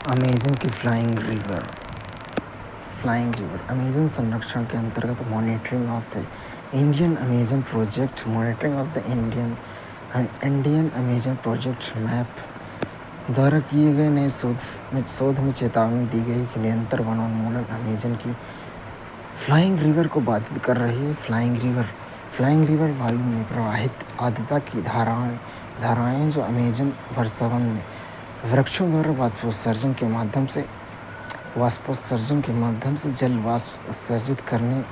Amazon की flying river Amazon संरक्षण के अंतर्गत monitoring of the Indian Amazon project monitoring of the Indian Amazon project map द्वारा किए गए नए शोध में चेतावनी दी गई कि निरंतर वनोन्मूलन अमेज़न की फ्लाइंग रिवर को बाधित कर रही है। फ्लाइंग रिवर वायु में प्रवाहित आर्द्रता की धाराएं जो अमेज़न वर्षावन में वृक्षों द्वारा वाष्पोत्सर्जन के माध्यम से जल वाष्प उत्सर्जित करने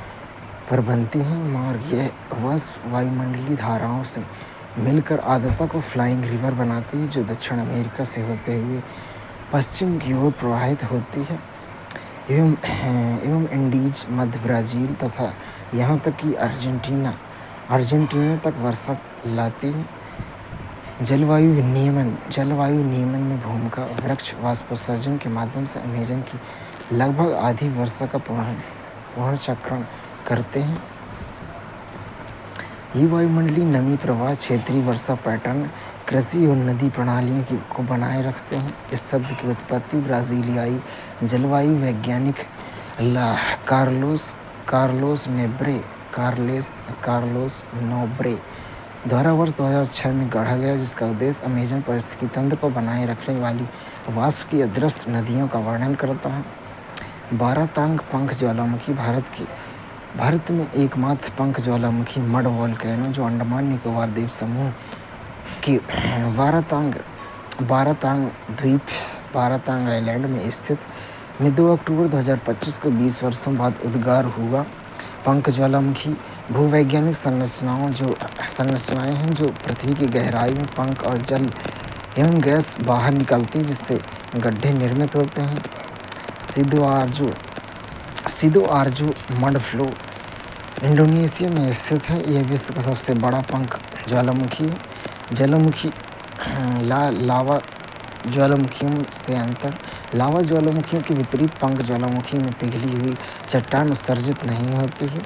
पर बनती हैं, मगर यह वाष्प वायुमंडलीय धाराओं से मिलकर आर्द्रता को फ्लाइंग रिवर बनाती है, जो दक्षिण अमेरिका से होते हुए पश्चिम की ओर प्रवाहित होती है एवं इंडीज, मध्य ब्राज़ील तथा यहाँ तक कि अर्जेंटीना तक वर्षा लाती है। जलवायु नियमन में भूमिका वृक्ष वाष्पोत्सर्जन के माध्यम से अमेज़न की लगभग आधी वर्षा का पुनर्चक्रण करते हैं। ये वायुमंडलीय नमी प्रवाह क्षेत्रीय वर्षा पैटर्न, कृषि और नदी प्रणालियों को बनाए रखते हैं। इस शब्द की उत्पत्ति ब्राज़ीलियाई जलवायु वैज्ञानिक कार्लोस नोब्रे द्वारा वर्ष 2006 में गढ़ा गया, जिसका उद्देश्य अमेज़न पारिस्थितिकी तंत्र को बनाए रखने वाली वाष्प की अदृश्य नदियों का वर्णन करता है। बारातांग पंख ज्वालामुखी भारत में एकमात्र पंख ज्वालामुखी मड वोल्केनो, जो अंडमान निकोबार द्वीप समूह की बारातांग आइलैंड में स्थित में 2 अक्टूबर 2025 को 20 वर्षों बाद उद्गार हुआ। पंख ज्वालामुखी भूवैज्ञानिक संरचनाएं हैं जो पृथ्वी की गहराई में पंख और जल एवं गैस बाहर निकलती है, जिससे गड्ढे निर्मित होते हैं। सिदो आर्जो मड फ्लो इंडोनेशिया में स्थित है। यह विश्व का सबसे बड़ा पंख ज्वालामुखी है। लावा ज्वालामुखियों के विपरीत पंख ज्वालामुखी में पिघली हुई चट्टान उत्सर्जित नहीं होती है।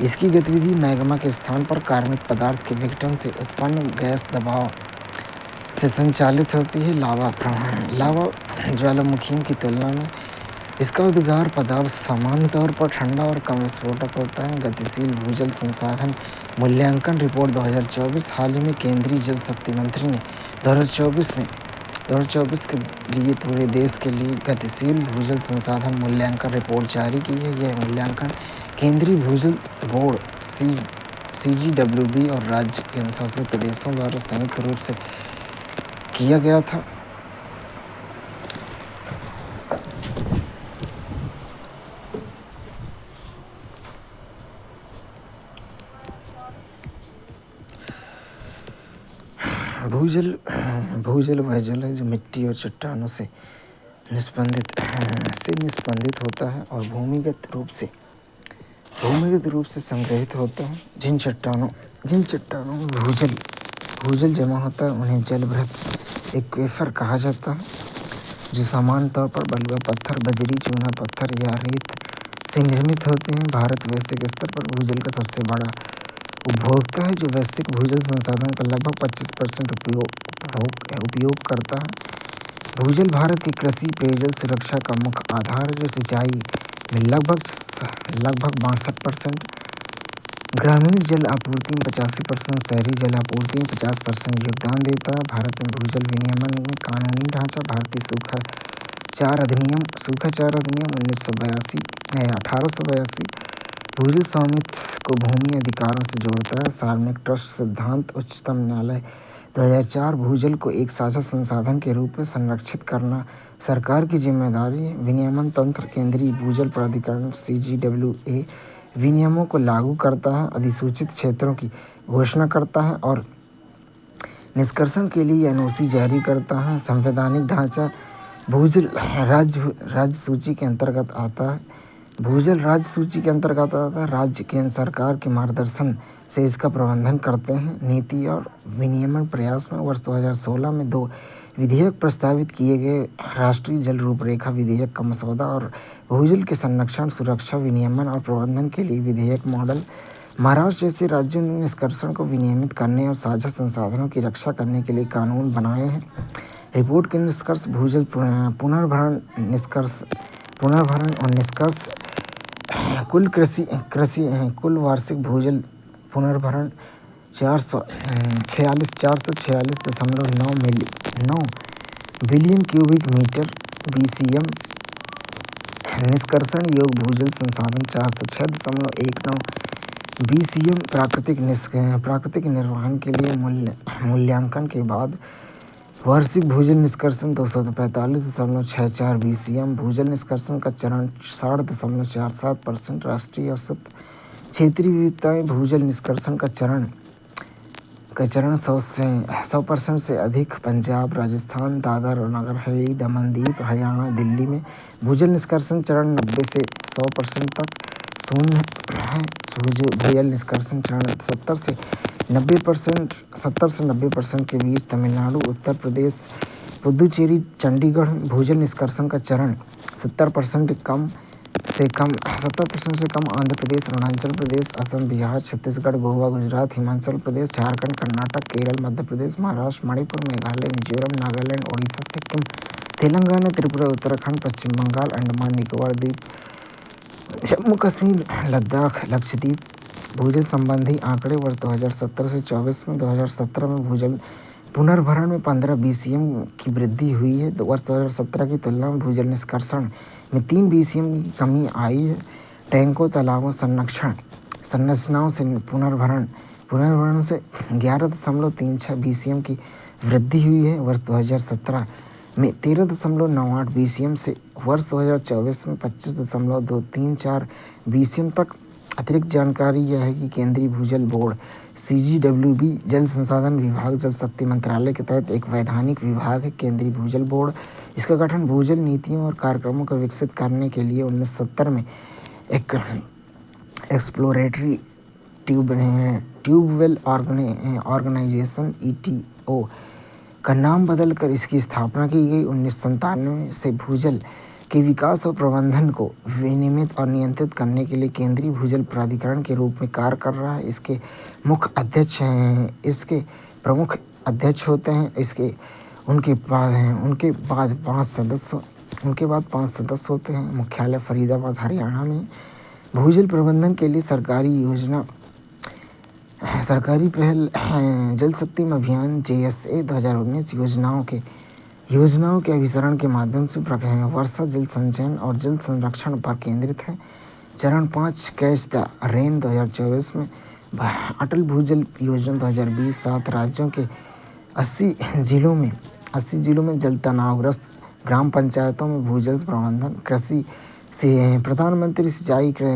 इसकी गतिविधि मैग्मा के स्थान पर कार्बनिक पदार्थ के विघटन से उत्पन्न गैस दबाव से संचालित होती है। लावा ज्वालामुखियों की तुलना में इसका उद्गार पदार्थ सामान्य तौर पर ठंडा और कम विस्फोटक होता है। गतिशील भूजल संसाधन मूल्यांकन रिपोर्ट 2024 हाल ही में केंद्रीय जल शक्ति मंत्री ने 2024 के लिए पूरे देश के लिए गतिशील भूजल संसाधन मूल्यांकन रिपोर्ट जारी की है। यह मूल्यांकन केंद्रीय भूजल बोर्ड CGWB और राज्य केंद्रशासित प्रदेशों द्वारा संयुक्त रूप से किया गया था। भूजल वह जल है जो मिट्टी और चट्टानों से निस्पंदित होता है और भूमिगत रूप से संग्रहित होता है। जिन चट्टानों में भूजल जमा होता है उन्हें जलभृत एक्वीफर कहा जाता है, जो सामान्य तौर पर बलुआ पत्थर, बजरी, चूना पत्थर या रेत से निर्मित होते हैं। भारत वैश्विक स्तर पर भूजल का सबसे बड़ा उपभोक्ता है, जो वैश्विक भूजल संसाधन का लगभग 25% उपयोग करता है। भूजल भारत की कृषि पेयजल सुरक्षा का मुख्य आधार है, जो सिंचाई में लगभग 62%, ग्रामीण जल आपूर्ति में 85%, शहरी जल आपूर्ति में 50% योगदान देता है। भारत में भूजल विनियमन में कानूनी ढांचा भारतीय सूखाचार अधिनियम 1882 भूजल स्वामित्व को भूमि अधिकारों से जोड़ता है। सार्वजनिक ट्रस्ट सिद्धांत उच्चतम न्यायालय 2004 भूजल को एक साझा संसाधन के रूप में संरक्षित करना सरकार की जिम्मेदारी है। विनियमन तंत्र केंद्रीय भूजल प्राधिकरण CGWA विनियमों को लागू करता है, अधिसूचित क्षेत्रों की घोषणा करता है और निष्कर्षण के लिए NOC जारी करता है। संवैधानिक ढांचा भूजल राज्य सूची के अंतर्गत आता है। राज्य केंद्र सरकार के मार्गदर्शन से इसका प्रबंधन करते हैं। नीति और विनियमन प्रयास में वर्ष 2016 में 2 विधेयक प्रस्तावित किए गए। राष्ट्रीय जल रूपरेखा विधेयक का मसौदा और भूजल के संरक्षण, सुरक्षा, विनियमन और प्रबंधन के लिए विधेयक मॉडल। महाराष्ट्र जैसे राज्यों ने निष्कर्षण को विनियमित करने और साझा संसाधनों की रक्षा करने के लिए कानून बनाए हैं। रिपोर्ट के निष्कर्ष भूजल पुनर्भरण और निष्कर्ष कुल वार्षिक भूजल पुनर्भरण 446.9 बिलियन क्यूबिक मीटर BCM। निष्कर्षण योग भूजल संसाधन 406.19 BCM। प्राकृतिक निर्वहन के लिए मूल्यांकन के बाद वार्षिक भूजल निष्कर्षण 245.64 BCM। भूजल निष्कर्षण का चरण 60.47%। राष्ट्रीय औसत क्षेत्रीय विविधताएं भूजल निष्कर्षण का चरण 100% से अधिक पंजाब, राजस्थान, दादर और नगर हवेली, दमन दीव, हरियाणा, दिल्ली में भूजल निष्कर्षण चरण 90 से 100% तक शून्य है। भूजल निष्कर्षण चरण 70 से 90% के बीच तमिलनाडु, उत्तर प्रदेश, पुदुचेरी, चंडीगढ़। भूजल निष्कर्षण का चरण 70% से कम आंध्र प्रदेश, अरुणाचल प्रदेश, असम, बिहार, छत्तीसगढ़, गोवा, गुजरात, हिमाचल प्रदेश, झारखंड, कर्नाटक, केरल, मध्य प्रदेश, महाराष्ट्र, मणिपुर, मेघालय, मिजोरम, नागालैंड, ओडिशा, सिक्किम, तेलंगाना, त्रिपुरा, उत्तराखंड, पश्चिम बंगाल, अंडमान निकोबार द्वीप, जम्मू कश्मीर, लद्दाख, लक्षद्वीप। भूजल संबंधी आंकड़े वर्ष 2017 से 24 में 2017 में भूजल पुनर्भरण में 15 BCM की वृद्धि हुई है। वर्ष 2017 की तुलना में भूजल निष्कर्षण में 3 BCM की कमी आई है। टैंकों, तालाबों, संरचनाओं से पुनर्भरण से 11.36 BCM की वृद्धि हुई है वर्ष 2017 में 13.98 BCM से वर्ष 2024 में 25.234 BCM तक। अतिरिक्त जानकारी यह है कि केंद्रीय भूजल बोर्ड CGWB जल संसाधन विभाग जल शक्ति मंत्रालय के तहत एक वैधानिक विभाग है। केंद्रीय भूजल बोर्ड इसका गठन भूजल नीतियों और कार्यक्रमों को विकसित करने के लिए 1970 में एक एक्सप्लोरेटरी ट्यूबवेल ऑर्गेनाइजेशन ETO का नाम बदलकर इसकी स्थापना की गई। 1997 से भूजल के विकास और प्रबंधन को विनियमित और नियंत्रित करने के लिए केंद्रीय भूजल प्राधिकरण के रूप में कार्य कर रहा है। इसके प्रमुख अध्यक्ष होते हैं। उनके बाद 5 सदस्य होते हैं। मुख्यालय फरीदाबाद, हरियाणा में। भूजल प्रबंधन के लिए सरकारी पहल जल शक्ति अभियान JSA 2019 योजनाओं के अभिसरण के माध्यम से वर्षा जल संचयन और जल संरक्षण पर केंद्रित है। चरण 5 कैच द रेन 2024 में अटल भूजल योजना 2020 7 राज्यों के 80 जिलों में जल तनावग्रस्त ग्राम पंचायतों में भूजल प्रबंधन, प्रधानमंत्री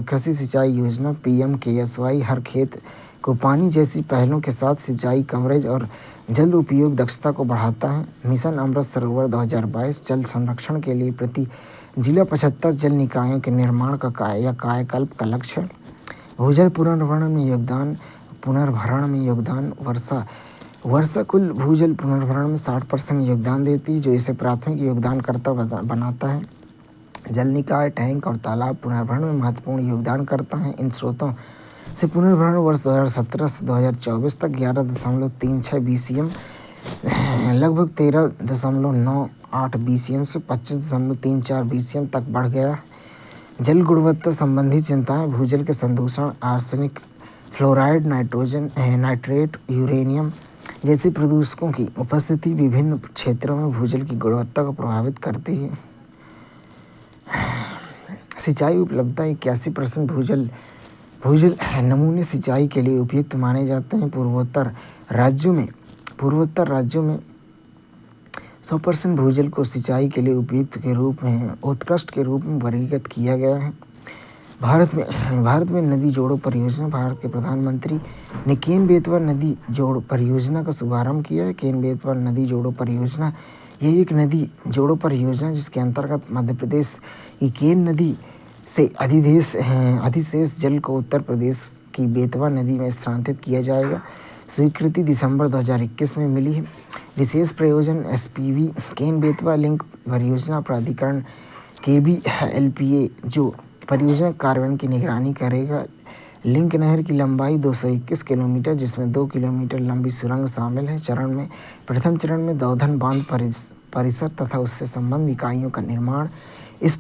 कृषि सिंचाई योजना PMKSY हर खेत को पानी जैसी पहलों के साथ सिंचाई कवरेज और जल उपयोग दक्षता को बढ़ाता है। मिशन अमृत सरोवर 2022 जल संरक्षण के लिए प्रति जिला 75 जल निकायों के निर्माण का कायाकल्प का लक्ष्य है। भूजल पुनर्भरण में योगदान वर्षा कुल भूजल पुनर्भरण में 60% योगदान देती है, जो इसे प्राथमिक योगदानकर्ता बनाता है। जल निकाय, टैंक और तालाब पुनर्भरण में महत्वपूर्ण योगदान करता है। इन स्रोतों से पुनर्भरण वर्ष 2017 से 2024 तक 11.36 BCM लगभग 13.98 BCM से 25.34 BCM तक बढ़ गया। जल गुणवत्ता संबंधी चिंताएं भूजल के संदूषण, आर्सेनिक, फ्लोराइड, नाइट्रेट, यूरेनियम जैसे प्रदूषकों की उपस्थिति विभिन्न क्षेत्रों में भूजल की गुणवत्ता को प्रभावित करती है। सिंचाई उपलब्धता 81% भूजल नमूने सिंचाई के लिए उपयुक्त माने जाते हैं। पूर्वोत्तर राज्यों में 100% भूजल को सिंचाई के लिए उपयुक्त के रूप में उत्कृष्ट के रूप में वर्गीकृत किया गया है। भारत में नदी जोड़ो परियोजना, भारत के प्रधानमंत्री ने केन बेतवा नदी जोड़ो परियोजना का शुभारंभ किया है। केन बेतवा नदी जोड़ो परियोजना ये एक नदी जोड़ो परियोजना जिसके अंतर्गत मध्य प्रदेश की केन नदी से अधिशेष जल को उत्तर प्रदेश की बेतवा नदी में स्थानांतरित किया जाएगा। स्वीकृति दिसंबर 2021 में मिली है। विशेष प्रयोजन SPV केन बेतवा लिंक परियोजना प्राधिकरण KBLPA जो परियोजना कार्यान्वयन की निगरानी करेगा। लिंक नहर की लंबाई 221 किलोमीटर जिसमें 2 किलोमीटर लंबी सुरंग शामिल है। प्रथम चरण में दौधन बांध परिसर तथा उससे संबंध इकाइयों का निर्माण। इस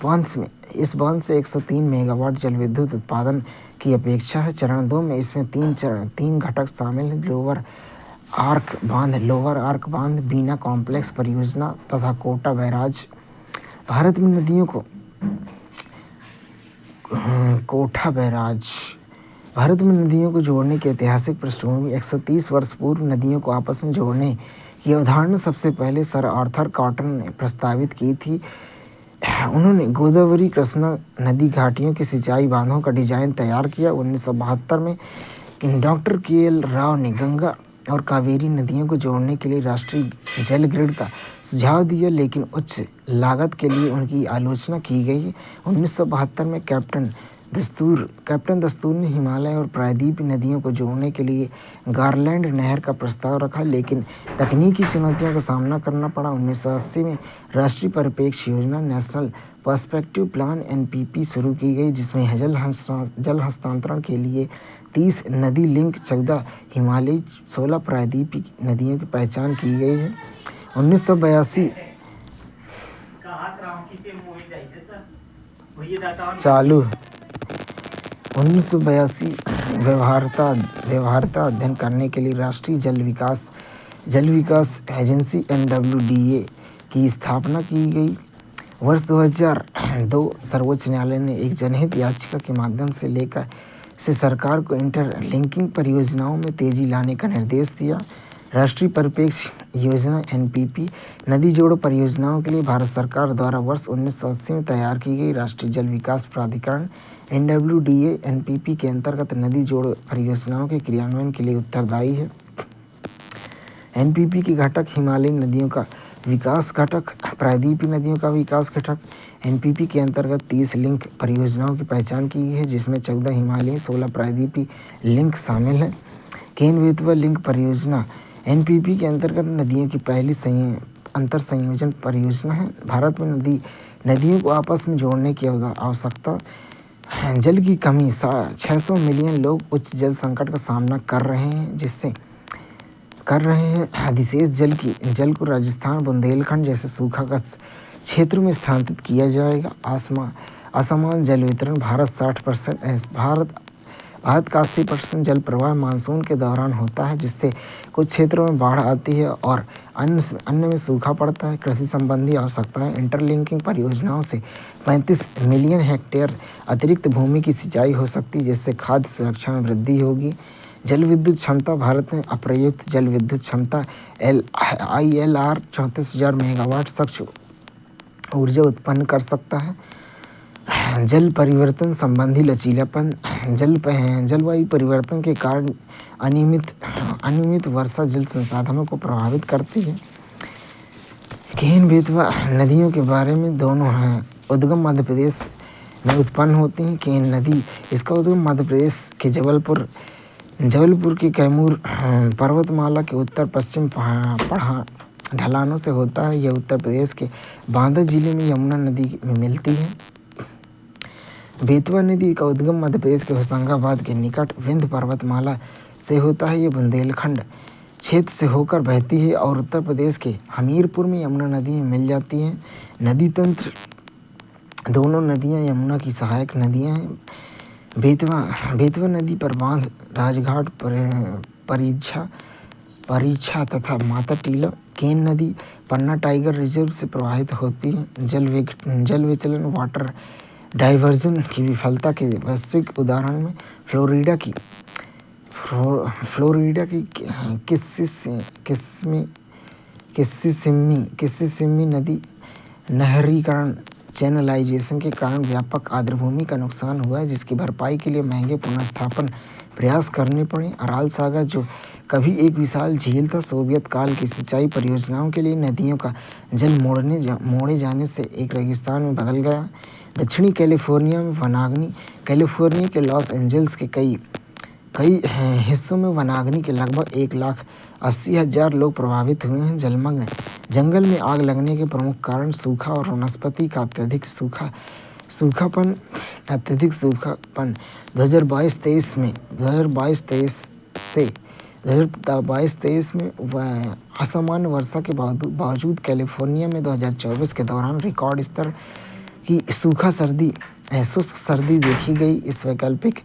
बांध से 103 मेगावाट जल विद्युत उत्पादन की अपेक्षा है। चरण 2 में इसमें तीन घटक शामिल हैं: लोअर आर्क बांध, बीना कॉम्प्लेक्स परियोजना तथा कोटा बैराज। भारत में नदियों को जोड़ने की ऐतिहासिक पृष्ठभूमि। 130 वर्ष पूर्व नदियों को आपस में जोड़ने की अवधारणा सबसे पहले सर आर्थर कॉटन ने प्रस्तावित की थी। उन्होंने गोदावरी कृष्णा नदी घाटियों के सिंचाई बांधों का डिजाइन तैयार किया। 1972 में डॉक्टर के.एल. राव ने गंगा और कावेरी नदियों को जोड़ने के लिए राष्ट्रीय जल ग्रिड का सुझाव दिया, लेकिन उच्च लागत के लिए उनकी आलोचना की गई। 1972 में कैप्टन दस्तूर ने हिमालय और प्रायद्वीपीय नदियों को जोड़ने के लिए गारलैंड नहर का प्रस्ताव रखा, लेकिन तकनीकी चुनौतियों का सामना करना पड़ा। 1980 में राष्ट्रीय परिप्रेक्ष्य योजना नेशनल पर्सपेक्टिव प्लान (NPP) शुरू की गई, जिसमें जल हस्तांतरण के लिए 30 नदी लिंक, 14 हिमालयी, 16 प्रायद्वीपीय नदियों की पहचान की गई है। 1982 व्यवहार्यता अध्ययन करने के लिए राष्ट्रीय जल विकास एजेंसी (NWDA) की स्थापना की गई। वर्ष 2002 सर्वोच्च न्यायालय ने एक जनहित याचिका के माध्यम से सरकार को इंटरलिंकिंग परियोजनाओं में तेजी लाने का निर्देश दिया। राष्ट्रीय परिप्रेक्ष्य योजना (NPP) नदी जोड़ो परियोजनाओं के लिए भारत सरकार द्वारा वर्ष 1980 में तैयार की गई। राष्ट्रीय जल विकास प्राधिकरण (NWDA) NPP के अंतर्गत नदी जोड़ो परियोजनाओं के क्रियान्वयन के लिए उत्तरदायी है। NPP के घटक: हिमालयी नदियों का विकास घटक, प्रायद्वीपीय नदियों का विकास घटक। NPP के अंतर्गत 30 लिंक परियोजनाओं की पहचान की गई है, जिसमें 14 हिमालयी, 16 प्रायद्वीपीय लिंक शामिल हैं। केन-बेतवा लिंक परियोजना NPP के अंतर्गत नदियों की पहली अंतर संयोजन परियोजना है। भारत में नदियों को आपस में जोड़ने की आवश्यकता। जल की कमी: 600 मिलियन लोग उच्च जल संकट का सामना कर रहे हैं। अधिशेष जल को राजस्थान, बुंदेलखंड जैसे सूखाग्रस्त क्षेत्रों में स्थानांतरित किया जाएगा। असमान जल वितरण: भारत का 80% जल प्रवाह मानसून के दौरान होता है, जिससे कुछ क्षेत्रों में बाढ़ आती है और अन्य में सूखा पड़ता है। कृषि संबंधी आवश्यकताएं: इंटरलिंकिंग परियोजनाओं से 35 मिलियन हेक्टेयर अतिरिक्त भूमि की सिंचाई हो सकती है, जिससे खाद्य सुरक्षा में वृद्धि होगी। जल विद्युत क्षमता: भारत में अप्रयुक्त जल विद्युत क्षमता ILR 34,000 मेगावाट स्वच्छ ऊर्जा उत्पन्न कर सकता है। जल परिवर्तन संबंधी लचीलापन: जलवायु परिवर्तन के कारण अनियमित वर्षा जल संसाधनों को प्रभावित करती है। केन-बेतवा नदियों के बारे में दोनों हैं। उद्गम मध्य प्रदेश में उत्पन्न होती है। केन नदी, इसका उद्गम मध्य प्रदेश के जबलपुर के कैमूर पर्वतमाला के उत्तर पश्चिम ढलानों से होता है। यह उत्तर प्रदेश के बांदा जिले में यमुना नदी में मिलती है। बेतवा नदी का उद्गम मध्य प्रदेश के होशंगाबाद के निकट विंध्य पर्वतमाला से होता है। यह बुंदेलखंड क्षेत्र से होकर बहती है और उत्तर प्रदेश के हमीरपुर में यमुना नदी में मिल जाती है। नदी तंत्र: दोनों नदियां यमुना की सहायक नदियां हैं। बेतवा नदी पर बांध राजघाट, परीछा तथा माता टीला। केन नदी पन्ना टाइगर रिजर्व से प्रवाहित होती है। जल विचलन, वाटर डाइवर्जन की विफलता के वैश्विक उदाहरण में फ्लोरिडा की किस्सिसिम्मी नदी नहरीकरण चैनलाइजेशन के कारण व्यापक आर्द्रभूमि का नुकसान हुआ है, जिसकी भरपाई के लिए महंगे पुनर्स्थापन प्रयास करने पड़े। अराल सागर, जो कभी एक विशाल झील था, सोवियत काल की सिंचाई परियोजनाओं के लिए नदियों का जल मोड़े जाने से एक रेगिस्तान में बदल गया। दक्षिणी कैलिफोर्निया में वनाग्नि: कैलिफोर्निया के लॉस एंजल्स के कई हिस्सों में वनाग्नि के लगभग 1,80,000 लोग प्रभावित हुए हैं। जंगल में आग लगने के प्रमुख कारण सूखा और वनस्पति का अत्यधिक सूखापन। 2022-23 से 2022-23 में असामान्य वर्षा के बावजूद कैलिफोर्निया में 2024 के दौरान रिकॉर्ड स्तर की शुष्क सर्दी देखी गई। इस वैकल्पिक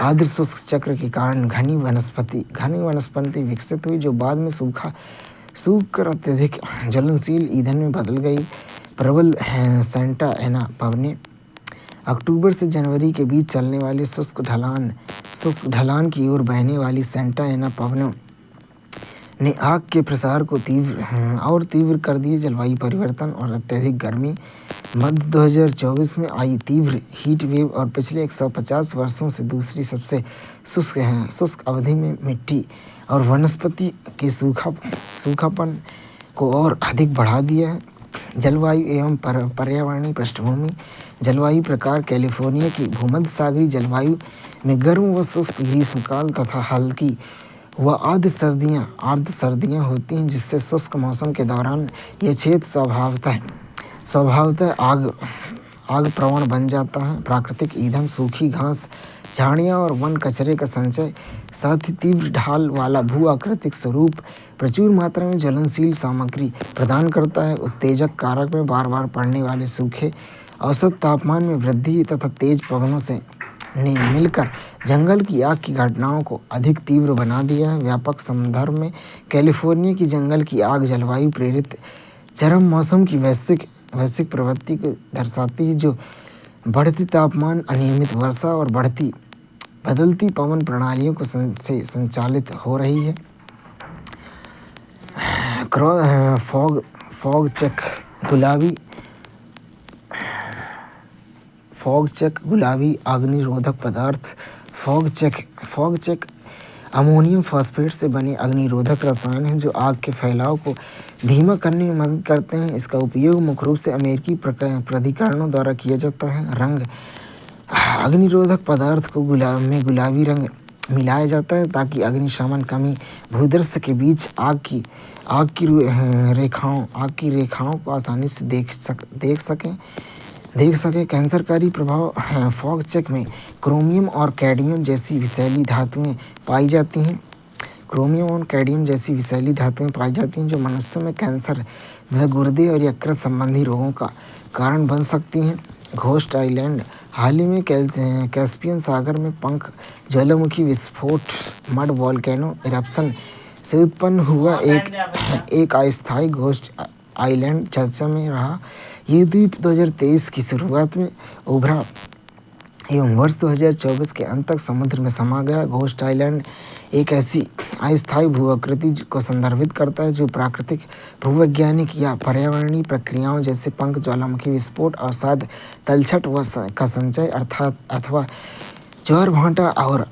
आर्द्र शुष्क चक्र के कारण घनी वनस्पति विकसित हुई, जो बाद में सूख कर अत्यधिक ज्वलनशील ईंधन में बदल गई। प्रबल सेंटा एना पवनें अक्टूबर से जनवरी के बीच चलने वाले शुष्क ढलान की ओर बहने वाली सेंटा एना पवनों ने आग के प्रसार को तीव्र कर दिया। जलवायु परिवर्तन और अत्यधिक गर्मी मध्य 2024 में आई तीव्र हीट वेव और पिछले 150 वर्षों से दूसरी सबसे शुष्क अवधि में मिट्टी और वनस्पति के सूखापन को और अधिक बढ़ा दिया है। जलवायु एवं पर्यावरणीय पृष्ठभूमि। जलवायु प्रकार कैलिफोर्निया की भूमध्यसागरीय जलवायु में गर्म व शुष्क ग्रीष्मकाल तथा हल्की व आर्द्र सर्दियाँ होती हैं, जिससे शुष्क मौसम के दौरान यह क्षेत्र स्वभावतः आग प्रवण बन जाता है। प्राकृतिक ईंधन, सूखी घास, झाड़ियाँ और वन कचरे का संचय, साथ ही तीव्र ढाल वाला भू आकृतिक स्वरूप प्रचुर मात्रा में ज्वलनशील सामग्री प्रदान करता है। उत्तेजक कारक में बार बार पड़ने वाले सूखे, औसत तापमान में वृद्धि तथा तेज पवनों ने मिलकर जंगल की आग की घटनाओं को अधिक तीव्र बना दिया है। व्यापक संदर्भ में कैलिफोर्निया की जंगल की आग जलवायु प्रेरित चरम मौसम की वैश्विक प्रवृत्ति को दर्शाती है, जो बढ़ती तापमान, अनियमित वर्षा और बदलती पवन प्रणालियों को से संचालित हो रही है। फॉग चेक गुलाबी अग्निरोधक पदार्थ। फॉग चेक अमोनियम फॉस्फेट से बने अग्निरोधक रसायन हैं, जो आग के फैलाव को धीमा करने में मदद करते हैं। इसका उपयोग मुख्य रूप से अमेरिकी प्राधिकरणों द्वारा किया जाता है। रंग अग्निरोधक पदार्थ को गुलाबी रंग मिलाया जाता है ताकि अग्निशमन कर्मी भूदृश्य के बीच आग की रेखाओं को आसानी से देख सके। कैंसरकारी प्रभाव। फॉग चेक में क्रोमियम और कैडमियम जैसी विषैली धातुएं पाई जाती हैं, जो मनुष्यों में कैंसर तथा गुर्दे और यकृत संबंधी रोगों का कारण बन सकती हैं। Ghost island. हाल ही में कैस्पियन सागर में पंख ज्वालामुखी विस्फोट मड वोल्केनो इरप्शन से उत्पन्न हुआ एक अस्थायी घोस्ट आइलैंड चर्चा में रहा। ये द्वीप 2023 की शुरुआत में उभरा एवं वर्ष 2024 के अंत तक समुद्र में समा गया। घोस्ट आइलैंड एक ऐसी अस्थायी भू-आकृति को संदर्भित करता है जो प्राकृतिक, भूवैज्ञानिक या पर्यावरणीय प्रक्रियाओं जैसे पंख ज्वालामुखी विस्फोट, अवसाद, तलछट का संचय अथवा ज्वार-भाटा और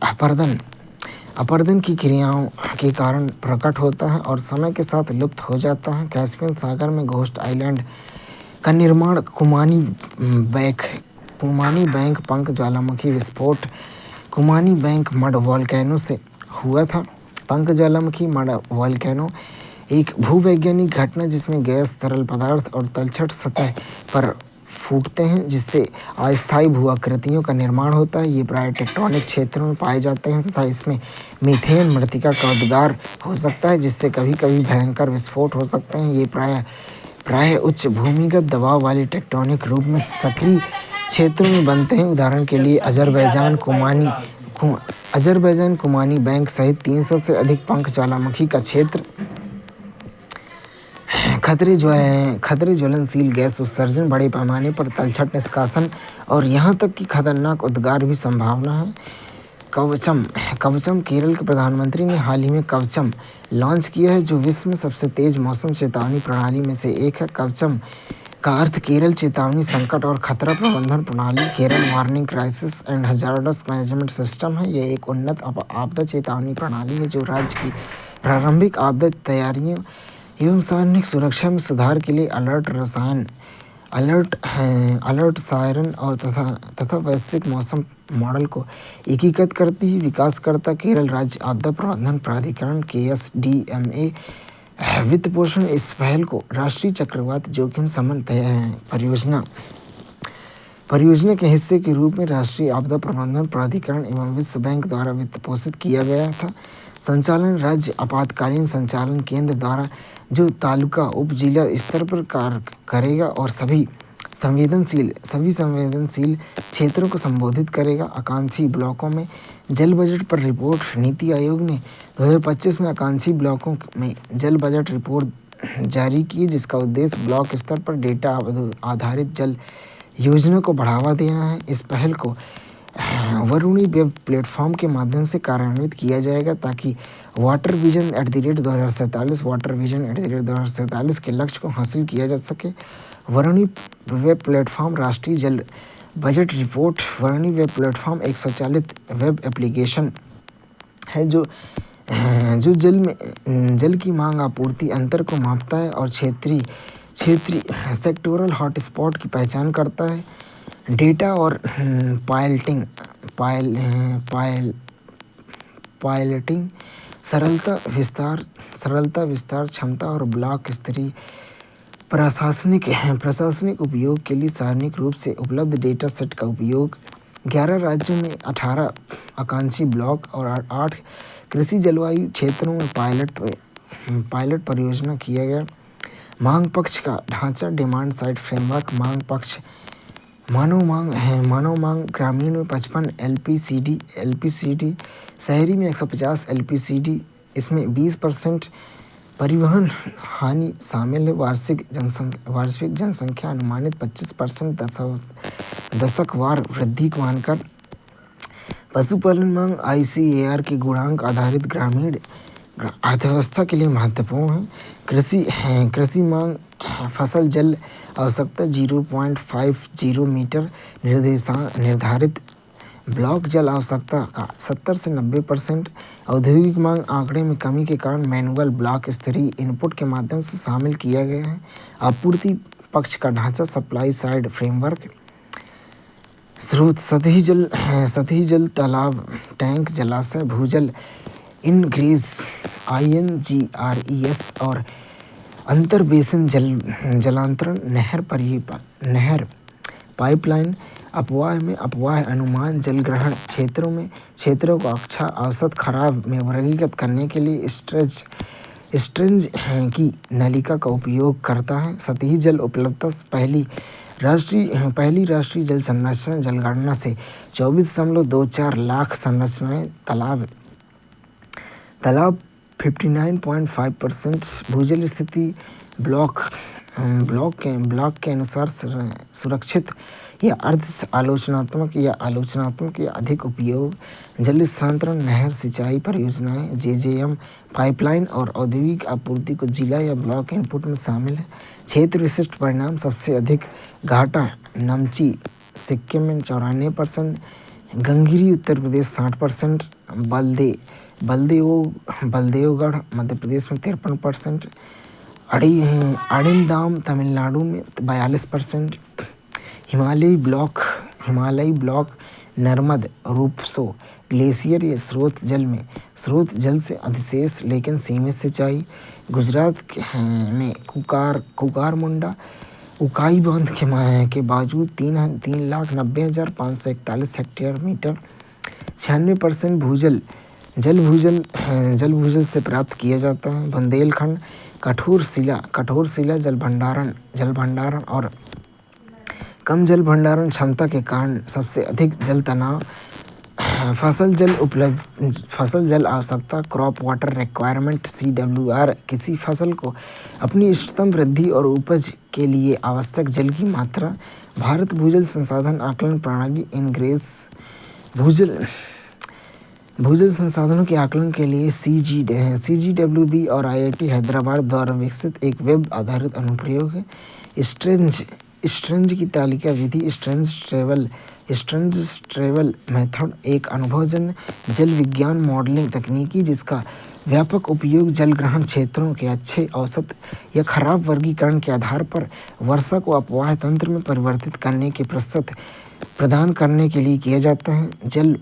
अपरदन की क्रियाओं के कारण प्रकट होता है और समय के साथ लुप्त हो जाता है। कैस्पियन सागर में घोस्ट आइलैंड का निर्माण कुमानी बैंक पंख ज्वालामुखी विस्फोट कुमानी बैंक मड वोल्केनो से हुआ था। पंख ज्वालामुखी मड वोल्केनो एक भूवैज्ञानिक घटना जिसमें गैस, तरल पदार्थ और तलछट सतह पर फूटते हैं, जिससे अस्थायी भू-आकृतियों का निर्माण होता है। ये प्राय टेक्टोनिक क्षेत्रों में पाए जाते हैं तथा इसमें मीथेन मृतिका का उद्गार हो सकता है, जिससे कभी कभी भयंकर विस्फोट हो सकते हैं। ये प्राय उच्च भूमिगत दबाव वाले टेक्टोनिक रूप में सक्रिय क्षेत्रों में बनते हैं। उदाहरण के लिए अजरबैजान कुमानी बैंक सहित 300 से अधिक पंख ज्वालामुखी का क्षेत्र खतरे ज्वलनशील गैस उत्सर्जन, बड़े पैमाने पर तलछट निष्कासन और यहाँ तक कि खतरनाक उद्गार भी संभावना है। कवचम केरल के प्रधानमंत्री ने हाल ही में कवचम लॉन्च किया है, जो विश्व में सबसे तेज मौसम चेतावनी प्रणाली में से एक है। कवचम का अर्थ केरल चेतावनी संकट और खतरा प्रबंधन प्रणाली, Kerala warning crisis and hazardous management system है। यह एक उन्नत आपदा चेतावनी प्रणाली है जो राज्य की प्रारंभिक आपदा तैयारियों एवं सार्वजनिक सुरक्षा में सुधार के लिए अलर्ट सायरन और तथा वैश्विक मौसम मॉडल को एकीकृत करती है। विकासकर्ता केरल राज्य आपदा प्रबंधन प्राधिकरण KSDMA वित्त पोषण इस पहल को राष्ट्रीय चक्रवात जोखिम शमन परियोजना के हिस्से के रूप में राष्ट्रीय आपदा प्रबंधन प्राधिकरण एवं विश्व बैंक द्वारा वित्त पोषित किया गया था। संचालन राज्य आपातकालीन संचालन केंद्र द्वारा जो तालुका उप जिला स्तर पर कार्य करेगा और सभी संवेदनशील क्षेत्रों को संबोधित करेगा। आकांक्षी ब्लॉकों में जल बजट पर रिपोर्ट। नीति आयोग ने 2025 में आकांक्षी ब्लॉकों में जल बजट रिपोर्ट जारी की, जिसका उद्देश्य ब्लॉक स्तर पर डेटा आधारित जल योजना को बढ़ावा देना है। इस पहल को वरुणी वेब प्लेटफॉर्म के माध्यम से कार्यान्वित किया जाएगा ताकि वाटर विजन @2047 के लक्ष्य को हासिल किया जा सके। वरुणी वेब प्लेटफॉर्म राष्ट्रीय जल budget report. Varuni web platform एक स्वचालित वेब एप्लीकेशन है जो जल की मांग आपूर्ति अंतर को मापता है और क्षेत्रीय सेक्टोरल हॉटस्पॉट की पहचान करता है। डेटा और पायलटिंग सरलता विस्तार क्षमता और ब्लॉक स्तरीय प्रशासनिक उपयोग के लिए सार्वजनिक रूप से उपलब्ध डेटा सेट का उपयोग। 11 राज्यों में 18 आकांक्षी ब्लॉक और 8 कृषि जलवायु क्षेत्रों में पायलट परियोजना किया गया। मांग पक्ष का ढांचा। Demand side framework. मांग पक्ष मानव मांग ग्रामीण में 55 एलपीसीडी, शहरी में 150 एलपीसीडी। इसमें 20% परिवहन हानि शामिल है। वार्षिक जनसंख्या अनुमानित 25% दशकवार वृद्धि को मानकर। पशुपालन मांग ICAR के गुणांक आधारित ग्रामीण अर्थव्यवस्था के लिए महत्वपूर्ण है। कृषि मांग फसल जल आवश्यकता 0.50 मीटर निर्धारित ब्लॉक जल आवश्यकता का 70 से 90%। औद्योगिक मांग आंकड़े में कमी के कारण मैनुअल ब्लॉक स्तरीय इनपुट के माध्यम से शामिल किया गया है। आपूर्ति पक्ष का ढांचा। Supply side framework. स्रोत सतही जल तालाब टैंक जलाशय भूजल इनग्रेस INGRES और अंतर बेसिन जलांतरण नहर पाइपलाइन। अपवाह अनुमान जलग्रहण क्षेत्रों को अच्छा औसत खराब में वर्गीकृत करने के लिए स्ट्रेंज की नलिका का उपयोग करता है। सतही जल उपलब्धता। पहली राष्ट्रीय जल संरचना जनगणना से 24.24 लाख संरचनाएं। तालाब 59.5%। भूजल स्थिति ब्लॉक के अनुसार सुरक्षित या अर्ध आलोचनात्मक या अधिक उपयोग। जल स्थानांतरण नहर सिंचाई परियोजनाएं JJM पाइपलाइन और औद्योगिक आपूर्ति को जिला या ब्लॉक इनपुट में शामिल है। क्षेत्र विशिष्ट परिणाम। सबसे अधिक घाटा नामची सिक्किम में 94%, गंगगिरी उत्तर प्रदेश 60%, बलदेवगढ़ मध्य प्रदेश में 53%, अड़िमदाम तमिलनाडु में 42%। हिमालयी ब्लॉक नर्मद रूपसो ग्लेशियर या स्रोत जल से अधिशेष लेकिन सीमित सिंचाई। गुजरात में कुकारमुंडा उकाई बांध के बावजूद 3,90,541 हेक्टेयर मीटर। 96% जल भूजल से प्राप्त किया जाता है। बुंदेलखंड कठोर शिला जल भंडारण और कम जल भंडारण क्षमता के कारण सबसे अधिक जल तनाव। फसल जल आवश्यकता। क्रॉप वाटर रिक्वायरमेंट CWR किसी फसल को अपनी इष्टतम वृद्धि और उपज के लिए आवश्यक जल की मात्रा। भारत भूजल संसाधन आकलन प्रणाली इनग्रेस भूजल संसाधनों के आकलन के लिए CGWB और IIT हैदराबाद द्वारा विकसित एक वेब आधारित अनुप्रयोग है। स्ट्रेंज की तालिका विधि। स्ट्रेंज ट्रेवल मेथड एक अनुभवजन्य जल विज्ञान मॉडलिंग तकनीकी जिसका व्यापक उपयोग जल ग्रहण क्षेत्रों के अच्छे औसत या खराब वर्गीकरण के आधार पर वर्षा को अपवाह तंत्र में परिवर्तित करने के प्रतिशत प्रदान करने के लिए किया जाता है। जल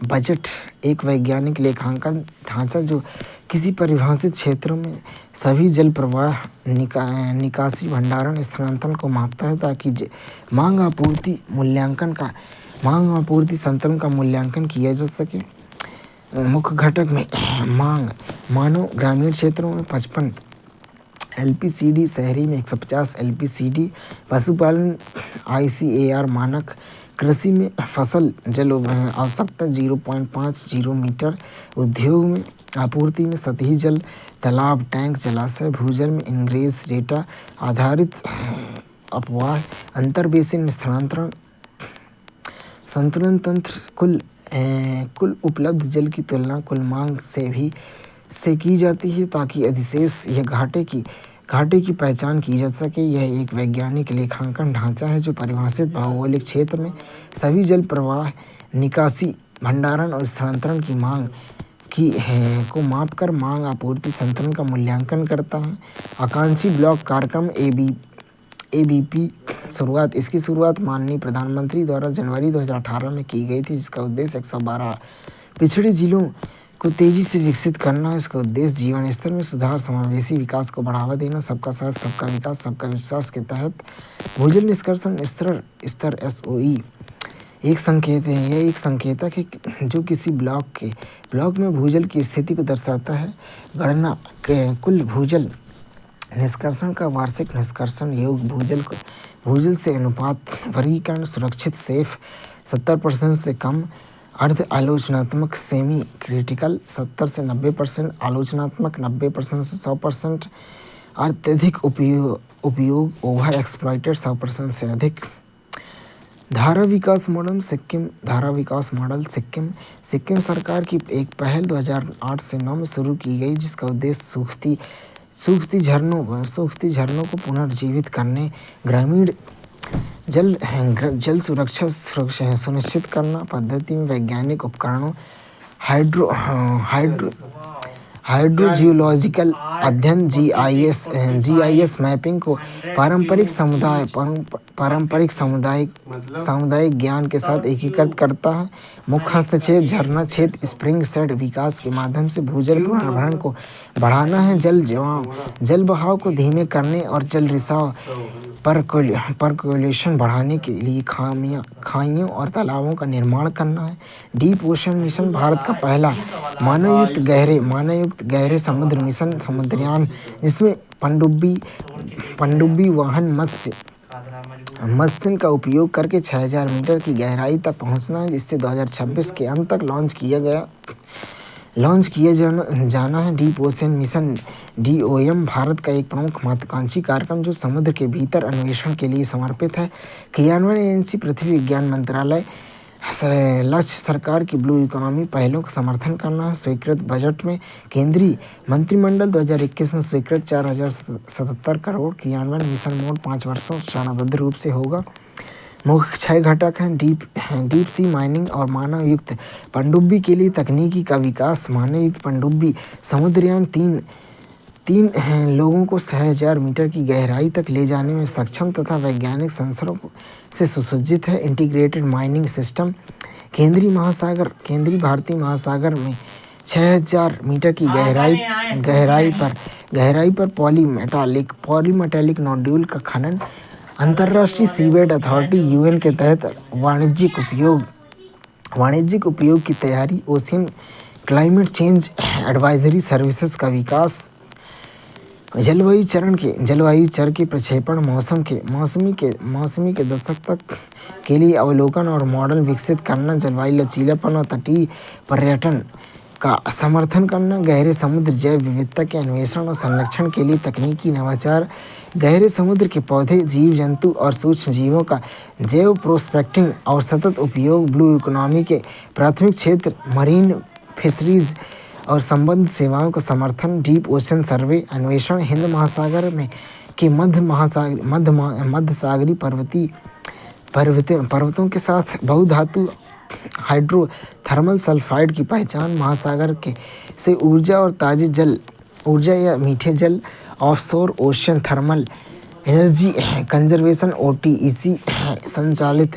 बजट एक वैज्ञानिक लेखांकन ढांचा जो किसी परिभाषित क्षेत्रों में सभी जल प्रवाह निकासी भंडारण स्थानांतरण को मापता है ताकि मांग आपूर्ति संतुलन का मूल्यांकन किया जा सके। मुख्य घटक में मांग मानव ग्रामीण क्षेत्रों में 55 LPCD, शहरी में 150 LPCD, पशुपालन ICAR मानक, कृषि में फसल जल आवश्यकता 0.50 मीटर, उद्योग में आपूर्ति में सतही जल, तालाब, टैंक, जलाशय, भूजल में इंग्रेस डेटा आधारित अपवाह, अंतर्बेसिन स्थानांतरण, संतुलन तंत्र, कुल उपलब्ध जल की तुलना कुल मांग से की जाती है ताकि अधिशेष या घाटे की पहचान की जा सके। यह एक वैज्ञानिक लेखांकन ढांचा है जो परिभाषित भौगोलिक क्षेत्र में सभी जल प्रवाह, निकासी, भंडारण और स्थानांतरण की मांग को मापकर मांग आपूर्ति संतुलन का मूल्यांकन करता है। आकांक्षी ब्लॉक कार्यक्रम ABP इसकी शुरुआत माननीय प्रधानमंत्री द्वारा जनवरी 2018 में की गई थी, जिसका उद्देश्य 112 पिछड़े जिलों को तेजी से विकसित करना। इसका उद्देश्य जीवन स्तर में सुधार, समावेशी विकास को बढ़ावा देना, सबका साथ सबका विकास सबका विश्वास के तहत भूजल निष्कर्षण स्तर SOE एक संकेत है। यह एक संकेतक है जो किसी ब्लॉक में भूजल की स्थिति को दर्शाता है। गणना कुल भूजल निष्कर्षण का वार्षिक निष्कर्षण योग भूजल से अनुपात, वर्गीकरण सुरक्षित सेफ 70% से कम, अर्ध आलोचनात्मक सेमी क्रिटिकल 70 से 90%, आलोचनात्मक 90% से 100%, अत्यधिक उपयोग ओवर एक्सप्लॉइटेड 100% से अधिक। धारा विकास मॉडल सिक्किम सरकार की एक पहल 2008 से 9 में शुरू की गई, जिसका उद्देश्य सूखती झरनों को पुनर्जीवित करने, ग्रामीण जल सुरक्षा सुनिश्चित करना, पद्धति में वैज्ञानिक उपकरणों, हाइड्रोजियोलॉजिकल अध्ययन GIS मैपिंग को पारंपरिक सामुदायिक ज्ञान के साथ एकीकृत करता है। मुख्य हस्तक्षेप झरना क्षेत्र स्प्रिंग सेट विकास के माध्यम से भूजल पुनर्भरण को बढ़ाना है, जल बहाव को धीमे करने और जल रिसाव परकोलेशन बढ़ाने के लिए खाइयों और तालाबों का निर्माण करना है। डीप ओशन मिशन भारत का पहला मानवयुक्त गहरे समुद्र मिशन समुद्रयान, जिसमें पनडुब्बी वाहन मत्स्य का उपयोग करके 6000 मीटर की गहराई तक पहुंचना है, जिससे 2026 के अंत तक लॉन्च किया जाना है। Deep ocean mission DOM Bharat का एक प्रमुख महत्वाकांक्षी कार्यक्रम जो समुद्र के भीतर अन्वेषण के लिए समर्पित है। क्रियान्वयन एजेंसी पृथ्वी विज्ञान मंत्रालय। लक्ष्य सरकार की ब्लू इकोनॉमी पहलों का समर्थन करना है। स्वीकृत बजट में केंद्रीय मंत्रिमंडल 2021 में स्वीकृत 4077 करोड़। क्रियान्वयन मिशन मोड 5 वर्षों चरणबद्ध रूप से होगा। मुख्य 6 घटक हैं डीप सी माइनिंग और मानवयुक्त पनडुब्बी के लिए तकनीकी का विकास। मानवयुक्त पनडुब्बी समुद्रयान तीन लोगों को 6000 मीटर की गहराई तक ले जाने में सक्षम तथा वैज्ञानिक सेंसरों से सुसज्जित है। इंटीग्रेटेड माइनिंग सिस्टम केंद्रीय भारतीय महासागर में 6000 मीटर की गहराई पर पॉलीमेटालिक नोड्यूल का खनन। अंतर्राष्ट्रीय सीबेड अथॉरिटी UN के तहत वाणिज्यिक उपयोग की तैयारी। Ocean climate change advisory services का विकास। जलवायु चर के प्रक्षेपण। मौसमी के दशक तक के लिए अवलोकन और मॉडल विकसित करना। जलवायु लचीलापन और तटीय पर्यटन का समर्थन करना। गहरे समुद्र जैव विविधता के अन्वेषण और संरक्षण के लिए तकनीकी नवाचार। गहरे समुद्र के पौधे, जीव जंतु और सूक्ष्म जीवों का जैव प्रोस्पेक्टिंग और सतत उपयोग। ब्लू इकोनॉमी के प्राथमिक क्षेत्र मरीन फिशरीज और संबद्ध सेवाओं का समर्थन। डीप ओशन सर्वे अन्वेषण। हिंद महासागर में के मध्य सागरीय पर्वतों के साथ बहुधातु हाइड्रोथर्मल सल्फाइड की पहचान। महासागर से ऊर्जा या मीठे जल। Offshore ocean thermal energy conservation OTEC संचालित।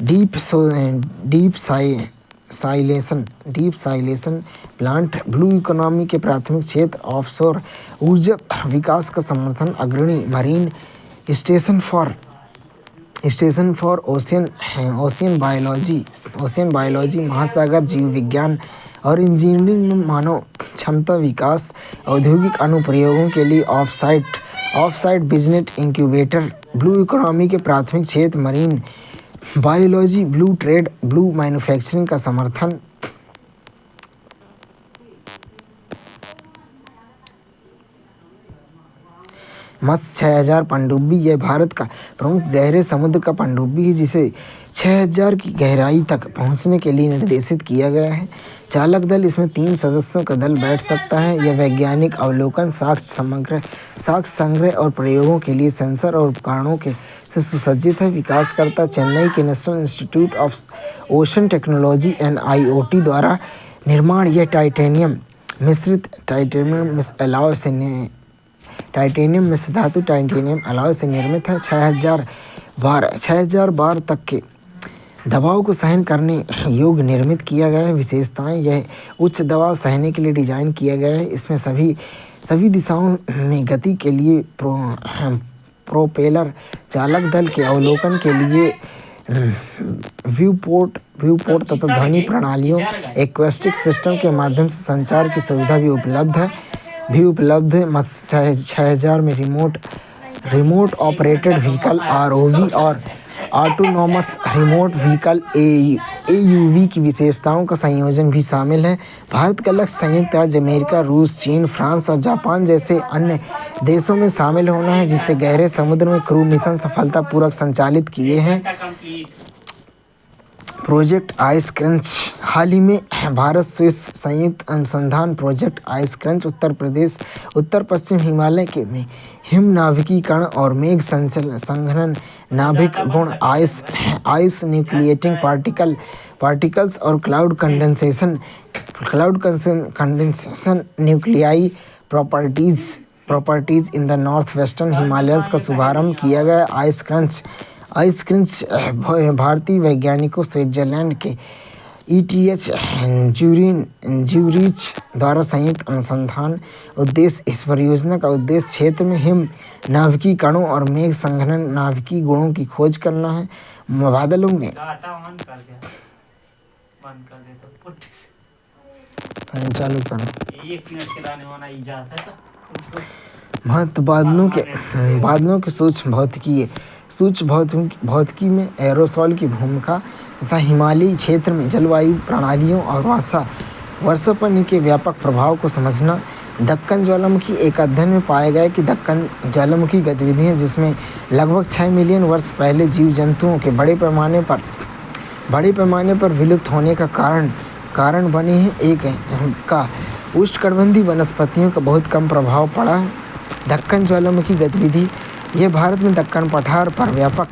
Deep साइलेशन plant. ब्लू इकोनॉमी के प्राथमिक क्षेत्र ऑफशोर ऊर्जा विकास का समर्थन। अग्रणी marine station for ocean biology महासागर जीव विज्ञान और इंजीनियरिंग में मानव क्षमता विकास, औद्योगिक अनुप्रयोगों के लिए of site business incubator, blue economy के प्राथमिक क्षेत्र, marine biology, blue trade, blue manufacturing का समर्थन। मत्स्य 6000 पनडुब्बी, यह भारत का प्रमुख गहरे समुद्र का पनडुब्बी है जिसे 6000 की गहराई तक पहुंचने के लिए निर्देशित किया गया है। चालक दल, इसमें 3 सदस्यों का दल बैठ सकता है। यह वैज्ञानिक अवलोकन, साक्ष्य संग्रह और प्रयोगों के लिए सेंसर और उपकरणों के से सुसज्जित है। विकासकर्ता चेन्नई के national institute of ocean technology NIOT द्वारा निर्माण। यह टाइटेनियम मिश्र धातु टाइटेनियम अलॉय से निर्मित है। 6000 बार तक के दबाव को सहन करने योग्य निर्मित किया गया है। विशेषताएं, यह उच्च दबाव सहने के लिए डिजाइन किया गया है। इसमें सभी दिशाओं में गति के लिए प्रोपेलर, चालक दल के अवलोकन के लिए व्यू पोर्ट तथा ध्वनि प्रणालियों, एक्वेस्टिक सिस्टम के माध्यम से संचार की सुविधा भी उपलब्ध है। मत्स्य 6000 में रिमोट ऑपरेटेड व्हीकल ROV और ऑटोनोमस रिमोट व्हीकल AUV की विशेषताओं का संयोजन भी शामिल है। भारत का लक्ष्य संयुक्त राज्य अमेरिका, रूस, चीन, फ्रांस और जापान जैसे अन्य देशों में शामिल होना है, जिससे गहरे समुद्र में क्रू मिशन सफलतापूर्वक संचालित किए हैं। प्रोजेक्ट आइस क्रंच, हाल ही में भारत स्विस संयुक्त अनुसंधान प्रोजेक्ट आइस क्रंच उत्तर पश्चिम हिमालय के में हिम नाभिकीकरण और मेघ संघनन, नाभिक गुण, आइस न्यूक्लिएटिंग पार्टिकल्स और cloud condensation nuclei properties in the north western Himalayas का शुभारंभ किया गया। आइस क्रंच भारतीय वैज्ञानिकों स्विट्जरलैंड के ETH ज्यूरिच द्वारा संयुक्त अनुसंधान उद्देश्य। इस परियोजना का उद्देश्य क्षेत्र में हिम नाभिकीकरणों और मेघ संघनन नाभिकीय गुणों की खोज करना है। बादलों में चालू महत्व, बादलों के सूक्ष्म भौतिकी में एरोसोल की भूमिका तथा हिमालयी क्षेत्र में जलवायु प्रणालियों और वर्षापन के व्यापक प्रभाव को समझना। दक्कन ज्वालामुखी, एक अध्ययन में पाया गया कि दक्कन ज्वालामुखी गतिविधियां, जिसमें लगभग 6 मिलियन वर्ष पहले जीव जंतुओं के बड़े पैमाने पर विलुप्त होने का कारण बनी है। एक का उष्णकटिबंधीय वनस्पतियों का बहुत कम प्रभाव पड़ा है। दक्कन ज्वालामुखी गतिविधि, यह भारत में दक्कन पठार पर व्यापक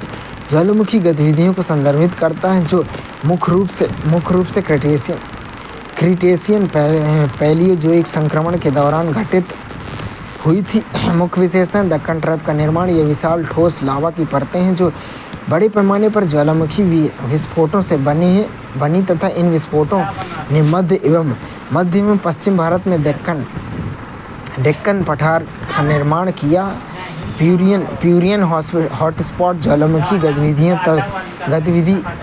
ज्वालामुखी गतिविधियों को संदर्भित करता है, जो मुख्य रूप से क्रीटेशियन पैलियोजोइक संक्रमण के दौरान घटित हुई थी। मुख्य विशेषताएं, दक्कन ट्रैप का निर्माण, ये विशाल ठोस लावा की परतें हैं जो बड़े पैमाने पर ज्वालामुखी विस्फोटों से बनी तथा इन विस्फोटों ने मध्य एवं पश्चिम भारत में डेक्कन पठार का निर्माण किया। प्यूरियन हॉटस्पॉट ज्वालामुखी गतिविधि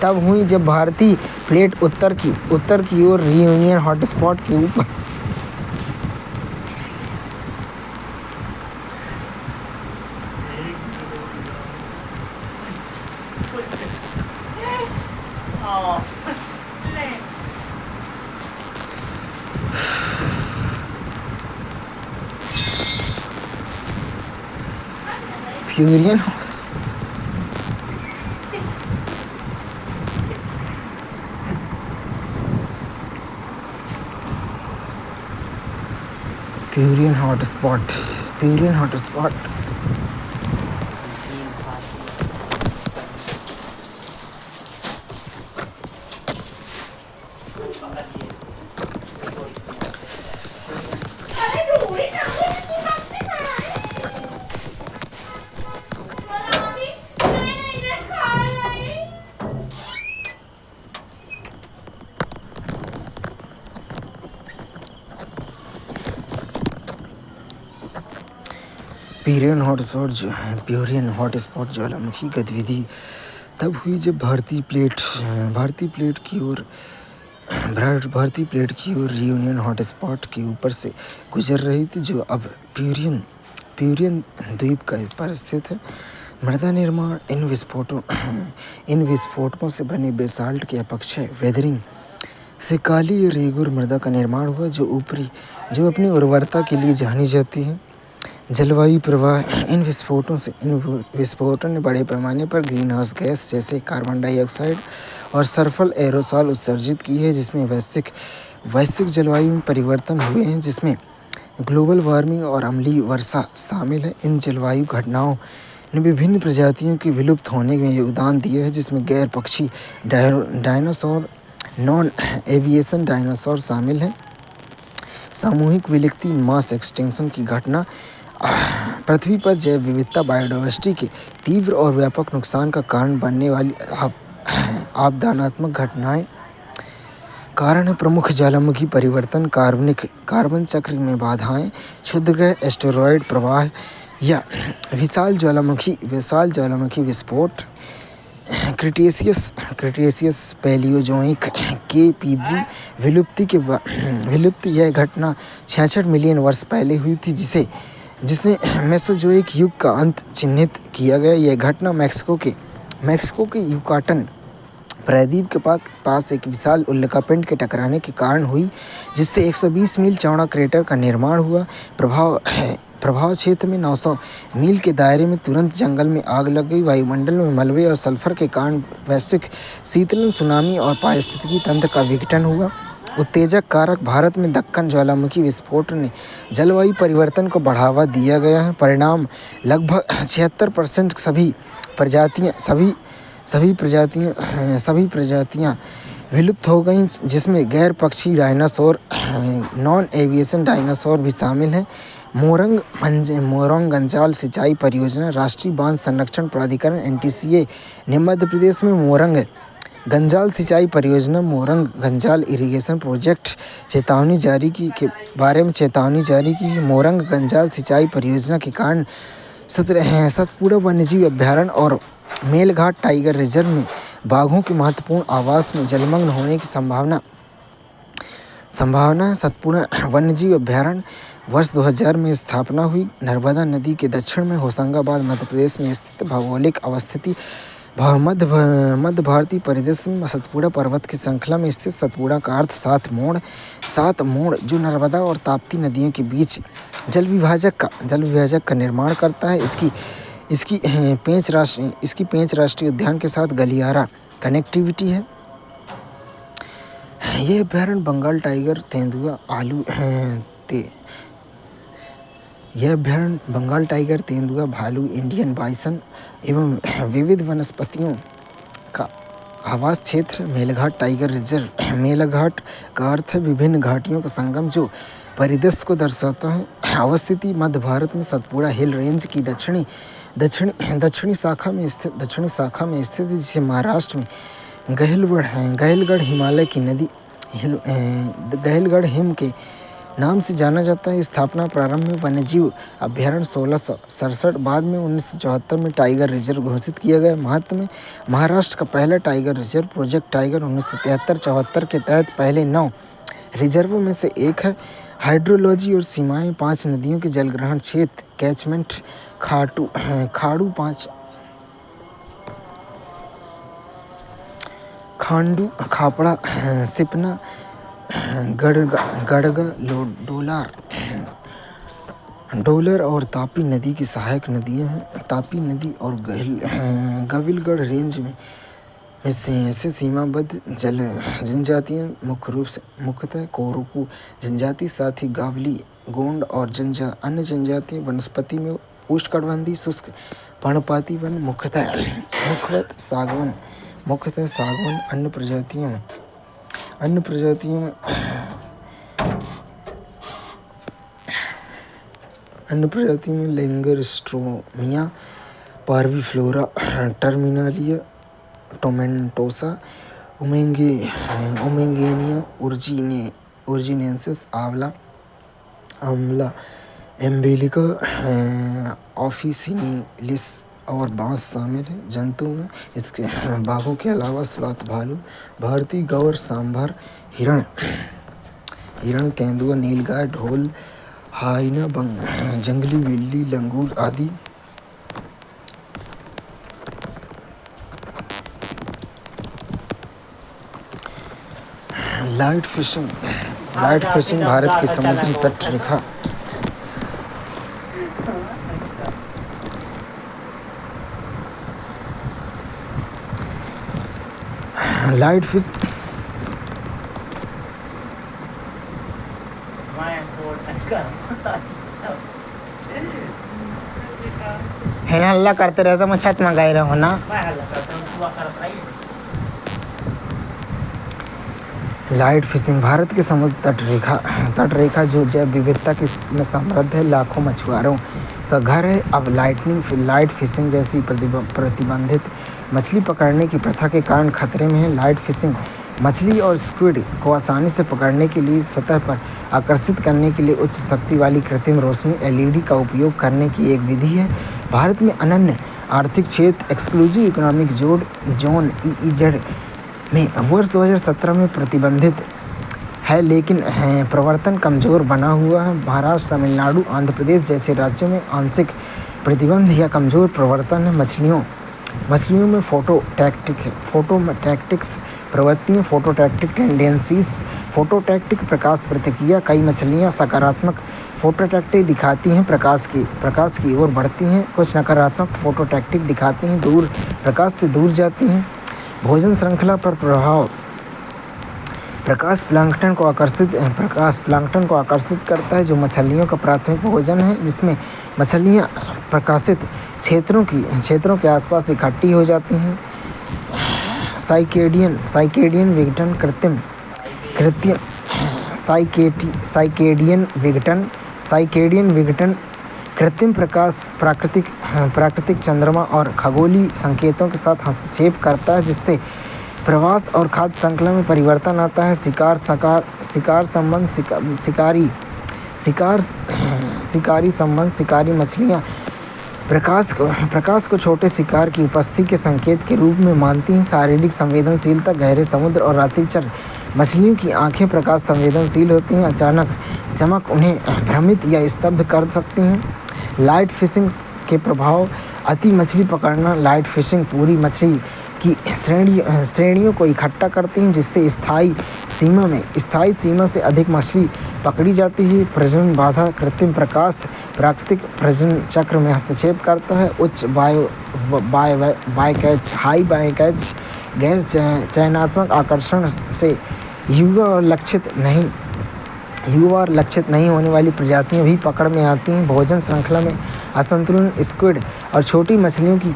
तब हुई जब भारतीय प्लेट उत्तर की ओर रियूनियन हॉटस्पॉट के ऊपर प्यूरियन हॉटस्पॉट प्यूरियन हॉटस्पॉट ज्वालामुखी गतिविधि तब हुई जब भारतीय प्लेट की ओर भारतीय प्लेट की ओर रियूनियन हॉटस्पॉट के ऊपर से गुजर रही थी, जो अब प्यूरियन द्वीप पर स्थित है। मृदा निर्माण इन विस्फोटों से बने बेसाल्ट के अपक्षय वेदरिंग से काली रेगुर मृदा का निर्माण हुआ, जो अपनी उर्वरता के लिए जानी जाती है। जलवायु प्रवाह इन विस्फोटों ने बड़े पैमाने पर ग्रीन हाउस गैस जैसे कार्बन डाइऑक्साइड और सल्फर एरोसॉल उत्सर्जित की है, जिसमें वैश्विक जलवायु में परिवर्तन हुए हैं, जिसमें ग्लोबल वार्मिंग और अम्लीय वर्षा शामिल है। इन जलवायु घटनाओं ने विभिन्न प्रजातियों के विलुप्त होने में योगदान दिया है, जिसमें गैर पक्षी डायनासोर, नॉन एविएशन डायनासोर शामिल हैं। सामूहिक विलुप्ति मास एक्सटिंक्शन की घटना पृथ्वी पर जैव विविधता बायोडायवर्सिटी के तीव्र और व्यापक नुकसान का कारण बनने वाली आपदात्मक घटनाएं कारण है। प्रमुख ज्वालामुखी परिवर्तन, कार्बन चक्र में बाधाएं, क्षुद्रग्रह एस्टेरॉयड प्रवाह या विशाल ज्वालामुखी विस्फोट, क्रिटेशियस पैलियोजोइक KPG विलुप्ति। यह घटना 66 मिलियन वर्ष पहले हुई थी, जिसे मेसोजोइक युग का अंत चिन्हित किया गया। यह घटना मैक्सिको के युकाटन प्रायद्वीप के पास एक विशाल उल्कापिंड के टकराने के कारण हुई, जिससे 120 मील चौड़ा क्रेटर का निर्माण हुआ। प्रभाव क्षेत्र में 900 मील के दायरे में तुरंत जंगल में आग लग गई। वायुमंडल में मलबे और सल्फर के कारण वैश्विक शीतलन, सुनामी और पारिस्थितिकी तंत्र का विघटन हुआ। उत्तेजक कारक, भारत में दक्कन ज्वालामुखी विस्फोट ने जलवायु परिवर्तन को बढ़ावा दिया गया है। परिणाम, लगभग 76% सभी प्रजातियां विलुप्त हो गईं, जिसमें गैर पक्षी डायनासोर, नॉन एविएशन डायनासोर भी शामिल हैं। मोरंग गंजाल सिंचाई परियोजना, राष्ट्रीय बांध संरक्षण प्राधिकरण NTCA ने मध्य प्रदेश में मोरंग गंजाल सिंचाई परियोजना, मोरंग गंजाल इरिगेशन प्रोजेक्ट के बारे में चेतावनी जारी की। मोरंग गंजाल सिंचाई परियोजना के कारण सतपुड़ा वन्यजीव अभयारण्य और मेलघाट टाइगर रिजर्व में बाघों के महत्वपूर्ण आवास में जलमग्न होने की संभावना है। सतपुड़ा वन्यजीव अभयारण्य वर्ष 2000 में स्थापना हुई। नर्मदा नदी के दक्षिण में होशंगाबाद मध्य प्रदेश में स्थित भौगोलिक अवस्थिति मध्य भारतीय परिदृश्य में सतपुड़ा पर्वत की श्रृंखला में स्थित सतपुड़ा का अर्थ सात मोड़ जो नर्मदा और ताप्ती नदियों के बीच जल विभाजक का निर्माण करता है। इसकी पेंच राष्ट्रीय उद्यान के साथ गलियारा कनेक्टिविटी है। यह अभयारण्य बंगाल टाइगर, तेंदुआ, भालू, इंडियन बाइसन एवं विविध वनस्पतियों का आवास क्षेत्र। मेलघाट टाइगर रिजर्व, मेलघाट का अर्थ है विभिन्न घाटियों का संगम, जो परिदृश्य को दर्शाता है। अवस्थिति मध्य भारत में सतपुड़ा हिल रेंज की दक्षिणी शाखा में स्थित है, जिसे महाराष्ट्र में गहलगढ़ हिमालय की नदी गहलगढ़ हिम के नाम से जाना जाता है। स्थापना प्रारंभ में वन्यजीव अभयारण्य 1667, बाद में 1974 में टाइगर रिजर्व घोषित किया गया। महत्व में महाराष्ट्र का पहला टाइगर रिजर्व प्रोजेक्ट टाइगर 1973-74 के तहत पहले 9 रिजर्वों में से एक है। हाइड्रोलॉजी और सीमाएं, 5 नदियों के जलग्रहण क्षेत्र, कैचमेंट, खांडू, खापड़ा, सिपना, गड़गा, डोलर और तापी नदी की सहायक नदियां हैं। तापी नदी और गविलगढ़ रेंज में से सीमाबद्ध जनजातियां मुख्यतः कोरुकू जनजाति, साथ ही गावली, गोंड और अन्य जनजातियां। वनस्पति में उष्णकटिबंधीय शुष्क पर्णपाती वन, मुख्यतः सागवन। अन्य प्रजातियों में लैंगरस्ट्रोमिया पार्विफ्लोरा, टर्मिनालिया टोमेंटोसा, ओमेंगेनिया ओरिजिनेंसिस, आंवला एम्बेलिका, ऑफिसिनिलिस और बांस शामिल है। जंतु में इसके बाघों के अलावा स्लॉथ, भालू, भारतीय गौर, सांभर, हिरण, तेंदुआ, नीलगाय, ढोल, हाइना, जंगली बिल्ली, लंगूर आदि। लाइट फिशिंग भारत की समुद्री तट रेखा लाइट फिश हल्ला करते रहता, मैं छत मंगाई रहा हूँ ना। लाइट फिशिंग भारत की समुद्र तट रेखा जो जैव विविधता में समृद्ध है, लाखों मछुआरों का घर है। अब लाइट फिशिंग जैसी प्रतिबंधित मछली पकड़ने की प्रथा के कारण खतरे में है। लाइट फिशिंग मछली और स्क्विड को आसानी से पकड़ने के लिए सतह पर आकर्षित करने के लिए उच्च शक्ति वाली कृत्रिम रोशनी LED का उपयोग करने की एक विधि है। भारत में अनन्य आर्थिक क्षेत्र एक्सक्लूसिव इकोनॉमिक जोन EEZ में वर्ष 2017 में प्रतिबंधित है, लेकिन प्रवर्तन कमज़ोर बना हुआ है। महाराष्ट्र, तमिलनाडु, आंध्र प्रदेश जैसे राज्यों में आंशिक प्रतिबंध या कमज़ोर प्रवर्तन है। मछलियों में फोटोटैक्टिक्स प्रवृत्तियाँ, फोटोटैक्टिक टेंडेंसीज, फोटोटैक्टिक प्रकाश प्रतिक्रिया। कई मछलियाँ सकारात्मक फोटोटैक्टिक दिखाती हैं, प्रकाश की ओर बढ़ती हैं। कुछ नकारात्मक फोटोटैक्टिक दिखाती हैं, प्रकाश से दूर जाती हैं। भोजन श्रृंखला पर प्रभाव प्रकाश प्लांक्टन को आकर्षित करता है, जो मछलियों का प्राथमिक भोजन है, जिसमें मछलियाँ प्रकाशित क्षेत्रों के आसपास इकट्ठी हो जाती हैं। साइकेडियन विघटन कृत्रिम प्रकाश प्राकृतिक चंद्रमा और खगोलीय संकेतों के साथ हस्तक्षेप करता है, जिससे प्रवास और खाद्य श्रृंखला में परिवर्तन आता है। शिकारी मछलियाँ प्रकाश को छोटे शिकार की उपस्थिति के संकेत के रूप में मानती हैं। शारीरिक संवेदनशीलता गहरे समुद्र और रात्रिचर मछलियों की आंखें प्रकाश संवेदनशील होती हैं। अचानक चमक उन्हें भ्रमित या स्तब्ध कर सकती हैं। लाइट फिशिंग के प्रभाव अति मछली पकड़ना। लाइट फिशिंग पूरी मछली की श्रेणियों को इकट्ठा करती हैं, जिससे स्थायी सीमा से अधिक मछली पकड़ी जाती है। प्रजनन बाधा कृत्रिम प्रकाश प्राकृतिक प्रजनन चक्र में हस्तक्षेप करता है। उच्च हाई बायकैच गैर चयनात्मक आकर्षण से युवा और लक्षित नहीं होने वाली प्रजातियां भी पकड़ में आती हैं। भोजन श्रृंखला में असंतुलन स्क्विड और छोटी मछलियों की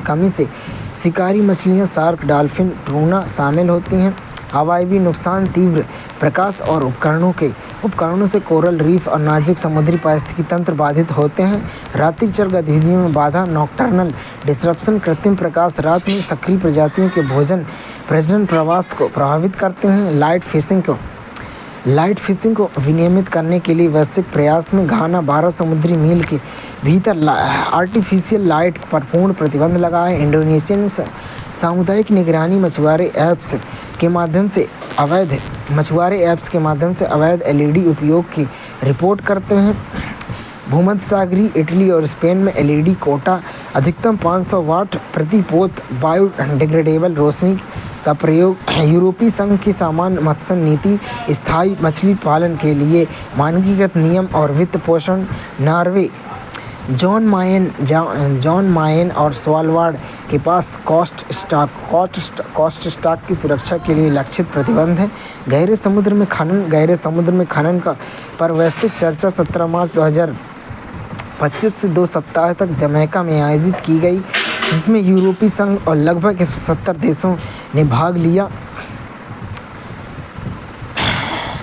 कमी से शिकारी मछलियां, शार्क, डॉल्फिन, टूना शामिल होती हैं। हवाई नुकसान तीव्र प्रकाश और उपकरणों से कोरल रीफ और नाजुक समुद्री पारिस्थितिकी तंत्र बाधित होते हैं। रात्रिचर गतिविधियों में बाधा नॉकटर्नल डिसरप्शन कृत्रिम प्रकाश रात में सक्रिय प्रजातियों के प्रजनन प्रवास को प्रभावित करते हैं। लाइट फिशिंग को विनियमित करने के लिए वैश्विक प्रयास में घाना 12 समुद्री मील के भीतर आर्टिफिशियल लाइट पर पूर्ण प्रतिबंध लगा है। इंडोनेशिया ने सामुदायिक निगरानी मछुआरे ऐप्स के माध्यम से अवैध LED उपयोग की रिपोर्ट करते हैं। भूमध्यसागरीय इटली और स्पेन में LED कोटा अधिकतम 500 वाट प्रति पोत बायोडिग्रेडेबल रोशनी का प्रयोग। यूरोपीय संघ की सामान्य मत्स्य नीति, स्थायी मछली पालन के लिए मानकीकृत नियम और वित्त पोषण। नॉर्वे, जॉन मायन और स्वालबार्ड के पास कोस्ट स्टॉक की सुरक्षा के लिए लक्षित प्रतिबंध है। गहरे समुद्र में खनन पर वैश्विक चर्चा 17 मार्च 2025 से 2 सप्ताह तक जमैका में आयोजित की गई, जिसमें यूरोपीय संघ और लगभग 170 देशों ने भाग लिया।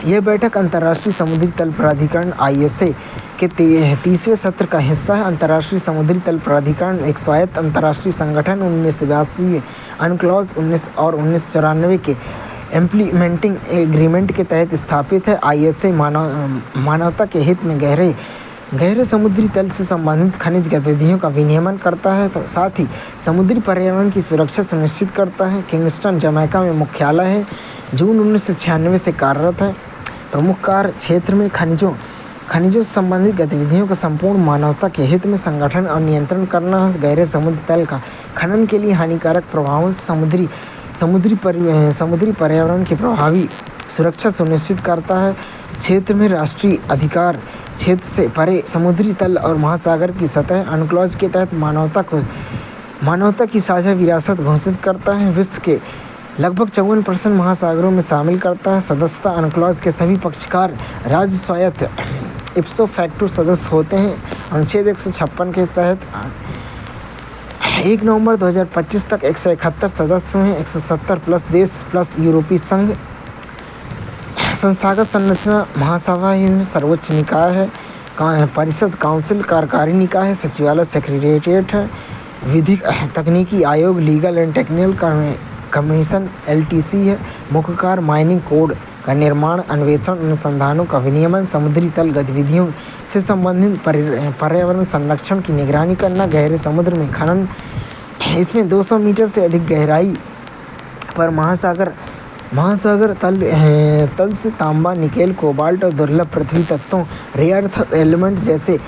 यह बैठक अंतर्राष्ट्रीय समुद्री तल प्राधिकरण ISA के 30वें सत्र का हिस्सा है। अंतर्राष्ट्रीय समुद्री तल प्राधिकरण एक स्वायत्त अंतर्राष्ट्रीय संगठन 1982 अनक्लॉज 1994 के इम्प्लीमेंटिंग एग्रीमेंट के तहत स्थापित है। ISA मानवता के हित में गहरे गहरे समुद्री तल से संबंधित खनिज गतिविधियों का विनियमन करता है, साथ ही समुद्री पर्यावरण की सुरक्षा सुनिश्चित करता है। किंगस्टन जमैका में मुख्यालय है, जून 1996 से कार्यरत है। प्रमुख कार्य क्षेत्र में खनिजों से संबंधित गतिविधियों का संपूर्ण मानवता के हित में संगठन और नियंत्रण करना है। गहरे समुद्र तल का खनन के लिए हानिकारक प्रभावों से समुद्री पर्यावरण की प्रभावी सुरक्षा सुनिश्चित करता है। क्षेत्र में राष्ट्रीय अधिकार क्षेत्र से परे समुद्री तल और महासागर की सतह अनुक्लॉज के तहत मानवता की साझा विरासत घोषित करता है। विश्व के लगभग 54% महासागरों में शामिल करता है। सदस्यता अनुक्लॉज के सभी पक्षकार राज्य स्वायत्त इप्सो फैक्टो सदस्य होते हैं। अनुच्छेद 156 के तहत 1 नवंबर 2025 तक 171 सदस्य हैं, 170 प्लस देश प्लस यूरोपीय संघ। संस्थागत संरचना महासभा ही सर्वोच्च निकाय है। परिषद काउंसिल कार्यकारी निकाय है। सचिवालय सेक्रेटेरिएट है। विधिक तकनीकी आयोग legal and technical commission LTC है। मुख्य कार्य माइनिंग कोड का निर्माण, अन्वेषण, अनुसंधानों का विनियमन, समुद्री तल गतिविधियों से संबंधित पर्यावरण संरक्षण की निगरानी करना, गहरे समुद्र में खनन। इसमें 200 मीटर से अधिक गहराई पर महासागर तल से तांबा, निकेल, कोबाल्ट और दुर्लभ पृथ्वी तत्वों रेयर अर्थ एलिमेंट जैसे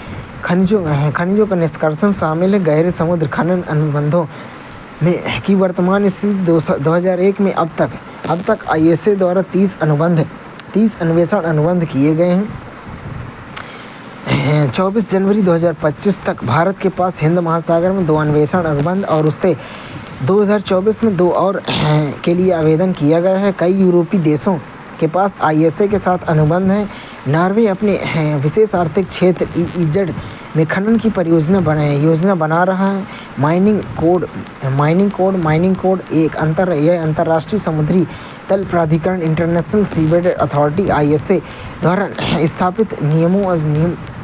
खनिजों का निष्कर्षण शामिल है। गहरे समुद्र खनन अनुबंधों में की वर्तमान स्थिति 2001 में अब तक ISA द्वारा 30 अन्वेषण अनुबंध किए गए हैं। 24 जनवरी 2025 तक भारत के पास हिंद महासागर में 2 अन्वेषण अनुबंध और उससे 2024 में 2 और के लिए आवेदन किया गया है। कई यूरोपीय देशों के पास ISA के साथ अनुबंध है। नॉर्वे अपने विशेष आर्थिक क्षेत्र EEZ में खनन की योजना बना रहा है। माइनिंग कोड एक अंतर्राष्ट्रीय समुद्री तल प्राधिकरण इंटरनेशनल सीबेड अथॉरिटी ISA द्वारा स्थापित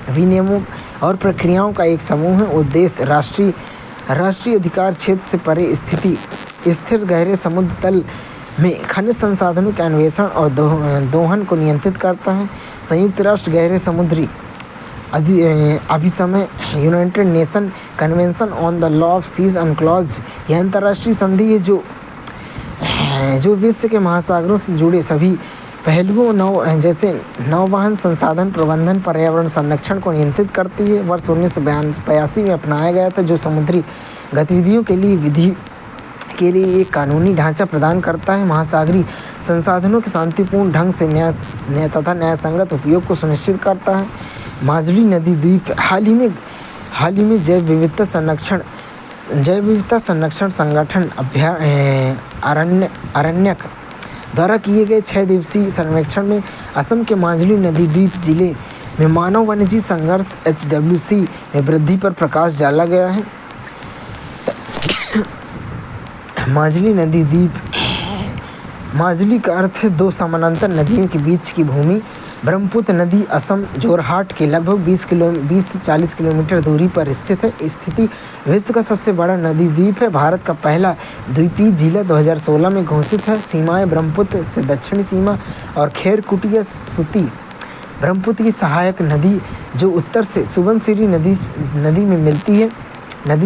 विनियमों और प्रक्रियाओं का एक समूह है। उद्देश्य राष्ट्रीय अधिकार क्षेत्र से परे स्थिर गहरे समुद्र तल में खनिज संसाधनों के अन्वेषण और दोहन को नियंत्रित करता है। संयुक्त राष्ट्र गहरे समुद्री अभिसमय United Nation Convention on the law of seas UNCLOS यह अंतर्राष्ट्रीय संधि है जो विश्व के महासागरों से जुड़े सभी पहलुओं जैसे नौवहन, संसाधन प्रबंधन, पर्यावरण संरक्षण को नियंत्रित करती है। वर्ष 1982 में अपनाया गया था, जो समुद्री गतिविधियों के लिए विधि के लिए एक कानूनी ढांचा प्रदान करता है। महासागरीय संसाधनों के शांतिपूर्ण ढंग से न्यायसंगत उपयोग को सुनिश्चित करता है। माजुली नदी द्वीप हाल ही में जैव विविधता संरक्षण संगठन अरण्यक द्वारा किए गए 6 दिवसीय सर्वेक्षण में असम के माजुली नदी द्वीप जिले में मानव वन्यजीव संघर्ष HWC में वृद्धि पर प्रकाश डाला गया है। माजुली नदी द्वीप, माजुली का अर्थ है 2 समानांतर नदियों के बीच की भूमि। ब्रह्मपुत्र नदी असम जोरहाट के लगभग 20 से 40 किलोमीटर दूरी पर स्थित है। स्थिति विश्व का सबसे बड़ा नदी द्वीप है। भारत का पहला द्वीपीय जिला 2016 में घोषित है। सीमाएं ब्रह्मपुत्र से दक्षिणी सीमा और खैरकुटिया सूती ब्रह्मपुत्र की सहायक नदी जो उत्तर से सुबनसिरी नदी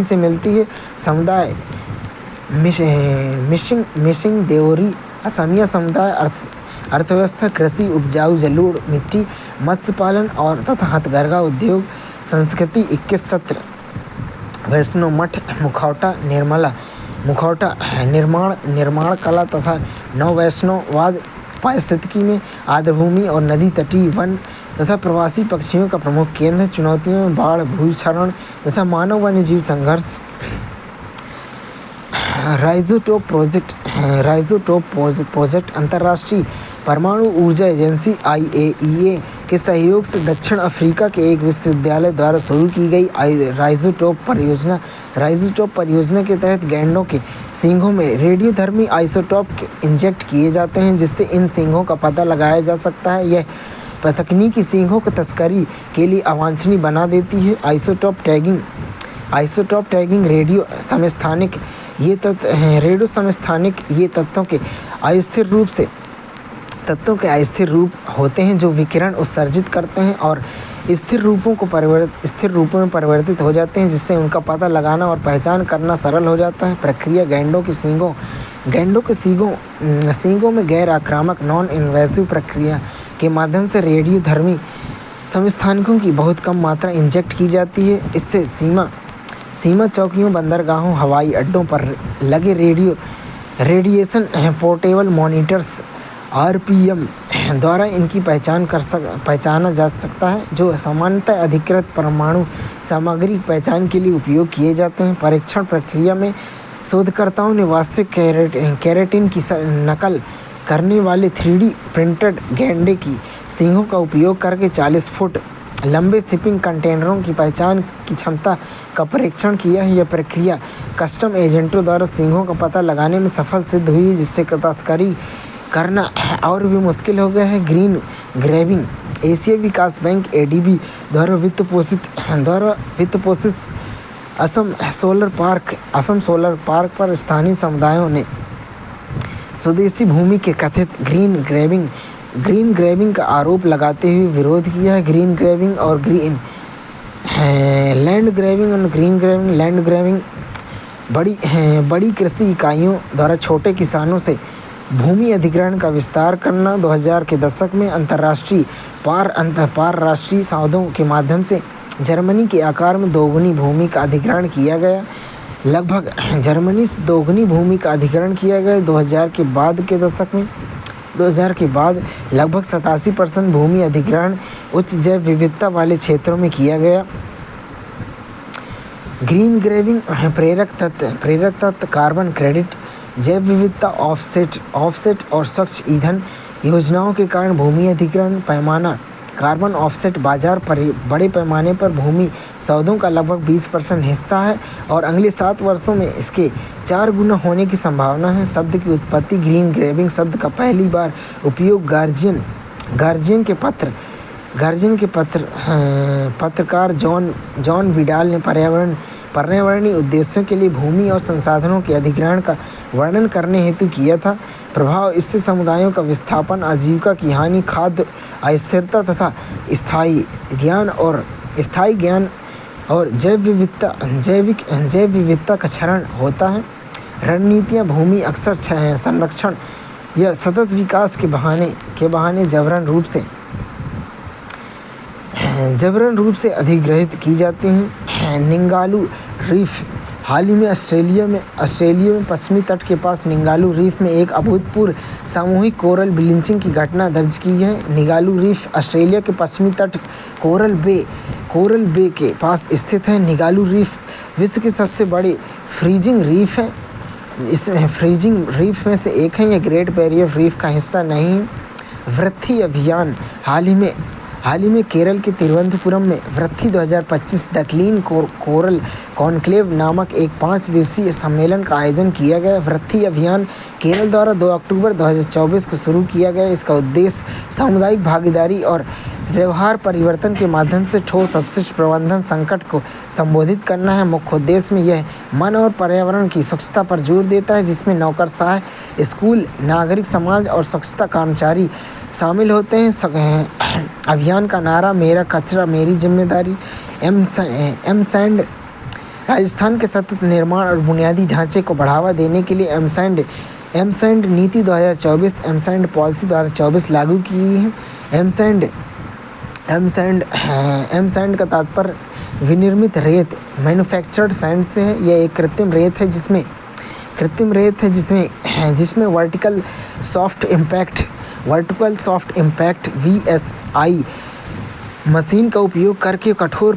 से मिलती है। समुदाय मिशिंग देओरी असमिया समुदाय अर्थव्यवस्था कृषि, उपजाऊ जलोढ़ मिट्टी, मत्स्य पालन और तथा हथकरघा उद्योग। संस्कृति 21 सत्र वैष्णव मठ, मुखौटा निर्माण कला तथा नव वैष्णववाद। पारिस्थितिकी में आर्द्रभूमि और नदी तटीय वन तथा प्रवासी पक्षियों का प्रमुख केंद्र है। चुनौतियों में बाढ़, भूस्खलन तथा मानव वन्यजीव संघर्ष। राइजोटोप प्रोजेक्ट अंतर्राष्ट्रीय परमाणु ऊर्जा एजेंसी IAEA के सहयोग से दक्षिण अफ्रीका के एक विश्वविद्यालय द्वारा शुरू की गई राइजोटोप परियोजना के तहत गैंडों के सींगों में रेडियोधर्मी आइसोटोप इंजेक्ट किए जाते हैं, जिससे इन सींगों का पता लगाया जा सकता है। यह तकनीकी सींगों को तस्करी के लिए अवांछनीय बना देती है। आइसोटोप टैगिंग रेडियो समस्थानिक ये तत्वों के अस्थिर रूप होते हैं जो विकिरण उत्सर्जित करते हैं और स्थिर रूपों में परिवर्तित हो जाते हैं, जिससे उनका पता लगाना और पहचान करना सरल हो जाता है। प्रक्रिया गैंडों के सींगों में गैर आक्रामक नॉन इन्वेसिव प्रक्रिया के माध्यम से रेडियोधर्मी समस्थानिकों की बहुत कम मात्रा इंजेक्ट की जाती है। इससे सीमा चौकियों, बंदरगाहों, हवाई अड्डों पर लगे रेडिएशन पोर्टेबल मॉनिटर्स आरपीएम द्वारा इनकी पहचाना जा सकता है, जो सामान्यतः अधिकृत परमाणु सामग्री पहचान के लिए उपयोग किए जाते हैं। परीक्षण प्रक्रिया में शोधकर्ताओं ने वास्तविक केराटिन की नकल करने वाले 3D प्रिंटेड गैंडे की सींगों का उपयोग करके 40 फुट लंबे शिपिंग कंटेनरों की पहचान की क्षमता का परीक्षण किया है। यह प्रक्रिया कस्टम एजेंटों द्वारा सींगों का पता लगाने में सफल सिद्ध हुई है, जिससे तस्करी करना और भी मुश्किल हो गया है। ग्रीन ग्रैबिंग एशिया विकास बैंक एडीबी द्वारा वित्त पोषित असम सोलर पार्क पर स्थानीय समुदायों ने स्वदेशी भूमि के कथित ग्रीन ग्रैबिंग का आरोप लगाते हुए विरोध किया है। ग्रीन ग्रैबिंग और लैंड ग्रैबिंग बड़ी कृषि इकाइयों द्वारा छोटे किसानों से भूमि अधिग्रहण का विस्तार करना। 2000 के दशक में पार राष्ट्रीय सौदों के माध्यम से जर्मनी के आकार में दोगुनी भूमि का अधिग्रहण किया गया। 2000 के बाद के दशक में 2000 के बाद लगभग 87% भूमि अधिग्रहण उच्च जैव विविधता वाले क्षेत्रों में किया गया। ग्रीन ग्रैबिंग प्रेरक तत्व कार्बन क्रेडिट, जैव विविधता ऑफसेट और स्वच्छ ईंधन योजनाओं के कारण भूमि अधिग्रहण पैमाना कार्बन ऑफसेट बाजार पर बड़े पैमाने पर भूमि सौदों का लगभग 20% हिस्सा है और अगले 7 वर्षों में इसके 4 गुना होने की संभावना है। शब्द की उत्पत्ति ग्रीन ग्रैबिंग शब्द का पहली बार उपयोग गार्जियन के पत्रकार जॉन विडाल ने पर्यावरणीय उद्देश्यों के लिए भूमि और संसाधनों के अधिग्रहण का वर्णन करने हेतु किया था। प्रभाव इससे समुदायों का विस्थापन, आजीविका की हानि, खाद्य अस्थिरता तथा स्थायी ज्ञान और जैव विविधता का क्षरण होता है। रणनीतियाँ भूमि अक्सर संरक्षण या सतत विकास के बहाने जबरन रूप से अधिग्रहित की जाती हैं। निंगालू रीफ हाल ही में ऑस्ट्रेलिया में पश्चिमी तट के पास निंगालू रीफ में एक अभूतपूर्व सामूहिक कोरल ब्लीचिंग की घटना दर्ज की है। निंगालू रीफ ऑस्ट्रेलिया के पश्चिमी तट कोरल बे के पास स्थित है। निंगालू रीफ विश्व के सबसे बड़े फ्रीजिंग रीफ है। इसमें फ्रीजिंग रीफ में से एक है। यह ग्रेट बैरियर रीफ का हिस्सा नहीं। वृद्धि अभियान हाल ही में केरल के तिरुवनंतपुरम में वृद्धि 2025 द क्लीन कोरल कॉन्क्लेव नामक एक 5 दिवसीय सम्मेलन का आयोजन किया गया। वृद्धि अभियान केरल द्वारा 2 अक्टूबर 2024 को शुरू किया गया। इसका उद्देश्य सामुदायिक भागीदारी और व्यवहार परिवर्तन के माध्यम से ठोस अपशिष्ट प्रबंधन संकट को संबोधित करना है। मुख्य उद्देश्य में यह मन और पर्यावरण की स्वच्छता पर जोर देता है, जिसमें नौकरशाह, स्कूल, नागरिक समाज और स्वच्छता कर्मचारी शामिल होते हैं। अभियान का नारा मेरा कचरा मेरी जिम्मेदारी। एमसैंड राजस्थान के सतत निर्माण और बुनियादी ढांचे को बढ़ावा देने के लिए एमसैंड नीति 2024 एमसैंड पॉलिसी 2024 लागू की है। एमसैंड का तात्पर्य विनिर्मित रेत मैन्युफैक्चर्ड सैंड से है। यह एक कृत्रिम रेत है जिसमें vertical soft impact VSI machine का उपयोग करके कठोर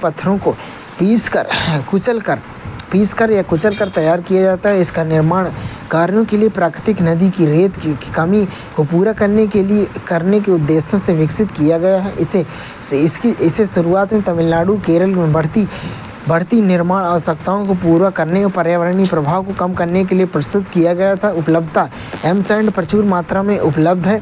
पत्थरों को पीस कर या कुचल कर तैयार किया जाता है। इसका निर्माण कार्यों के लिए प्राकृतिक नदी की रेत की कमी को पूरा करने के उद्देश्यों से विकसित किया गया है। इसे शुरुआत में तमिलनाडु, केरल में बढ़ती निर्माण आवश्यकताओं को पूरा करने और पर्यावरणीय प्रभाव को कम करने के लिए प्रस्तुत किया गया था। उपलब्धता एमसैंड प्रचुर मात्रा में उपलब्ध है।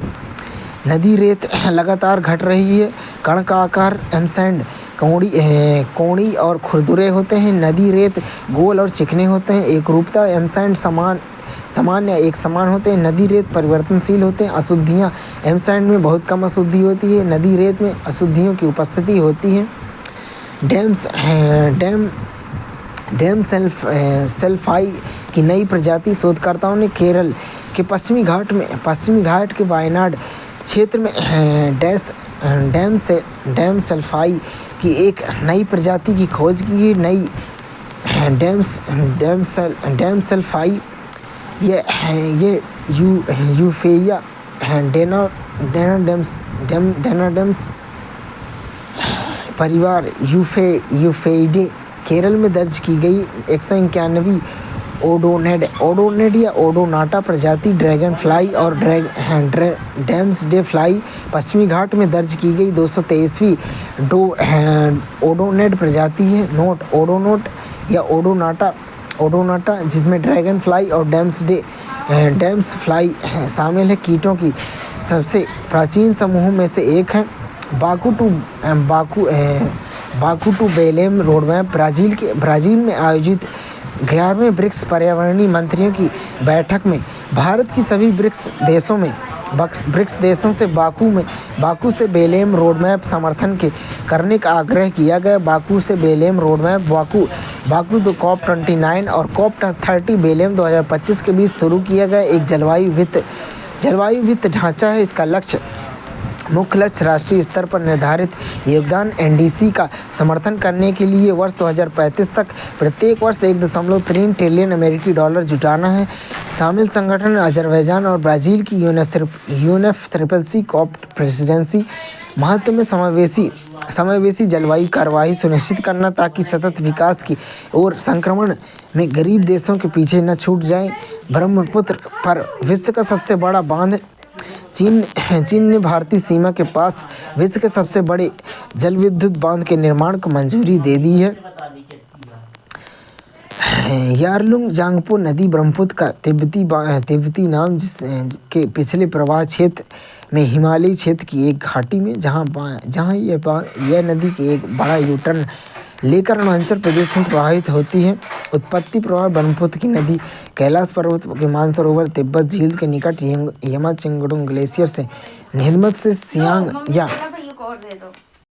नदी रेत लगातार घट रही है। कण का आकार एमसैंड कोणी और खुरदुरे होते हैं। नदी रेत गोल और चिकने होते हैं। एकरूपता एमसैंड सामान्य एक समान होते हैं। नदी रेत परिवर्तनशील होते हैं। अशुद्धियाँ एम सैंड में बहुत कम अशुद्धि होती है। नदी रेत में अशुद्धियों की उपस्थिति होती है। डैम सल्फाई की नई प्रजाति शोधकर्ताओं ने केरल के पश्चिमी घाट के वायनाड क्षेत्र में डैम सल्फाई की एक नई प्रजाति की खोज की है। नई डैम सल्फाई ये यूफेया डेनाडेम्स परिवार यूफेइडे केरल में दर्ज की गई 191वीं ओडोनेड या ओडोनाटा प्रजाति ड्रैगन फ्लाई और डैम्सडे फ्लाई पश्चिमी घाट में दर्ज की गई 223वीं ओडोनेड प्रजाति है। नोट ओडोनोट या ओडोनाटा जिसमें ड्रैगन फ्लाई और डैम्स फ्लाई शामिल है, कीटों की सबसे प्राचीन समूहों में से एक है। Baku to Belem roadmap Brazil में आयोजित 11वें ब्रिक्स पर्यावरणीय मंत्रियों की बैठक में भारत की सभी ब्रिक्स देशों से बाकू से बेलेम रोडमैप समर्थन करने का आग्रह किया गया। बाकू से बेलेम रोडमैप बाकू तो COP29 और COP30 बेलेम 2025 के बीच शुरू किया गया एक जलवायु वित्त ढांचा है। इसका मुख्य लक्ष्य राष्ट्रीय स्तर पर निर्धारित योगदान NDC का समर्थन करने के लिए वर्ष 2035 तक प्रत्येक वर्ष 1.3 ट्रिलियन अमेरिकी डॉलर जुटाना है। शामिल संगठन अजरबैजान और ब्राज़ील की UNFCCC COP प्रेसिडेंसी महत्व में समावेशी जलवायु कार्यवाही सुनिश्चित करना ताकि सतत विकास की ओर संक्रमण में गरीब देशों के पीछे न छूट जाएं। ब्रह्मपुत्र पर विश्व का सबसे बड़ा बांध चीन ने भारतीय सीमा के पास विश्व के सबसे बड़े जलविद्युत बांध के निर्माण को मंजूरी दे दी है। यारलुंग जांगपो नदी ब्रह्मपुत्र का तिब्बती नाम के पिछले प्रवाह क्षेत्र में हिमालयी क्षेत्र की एक घाटी में जहां यह नदी के एक बड़ा यूटर्न लेकर अरुणाचल प्रदेश में प्रवाहित होती है। उत्पत्ति प्रवाह ब्रह्मपुत्र की नदी कैलाश पर्वत के मानसरोवर तिब्बत झील के निकट यमा चेंगडोंग ग्लेशियर से निर्मित से सियांग या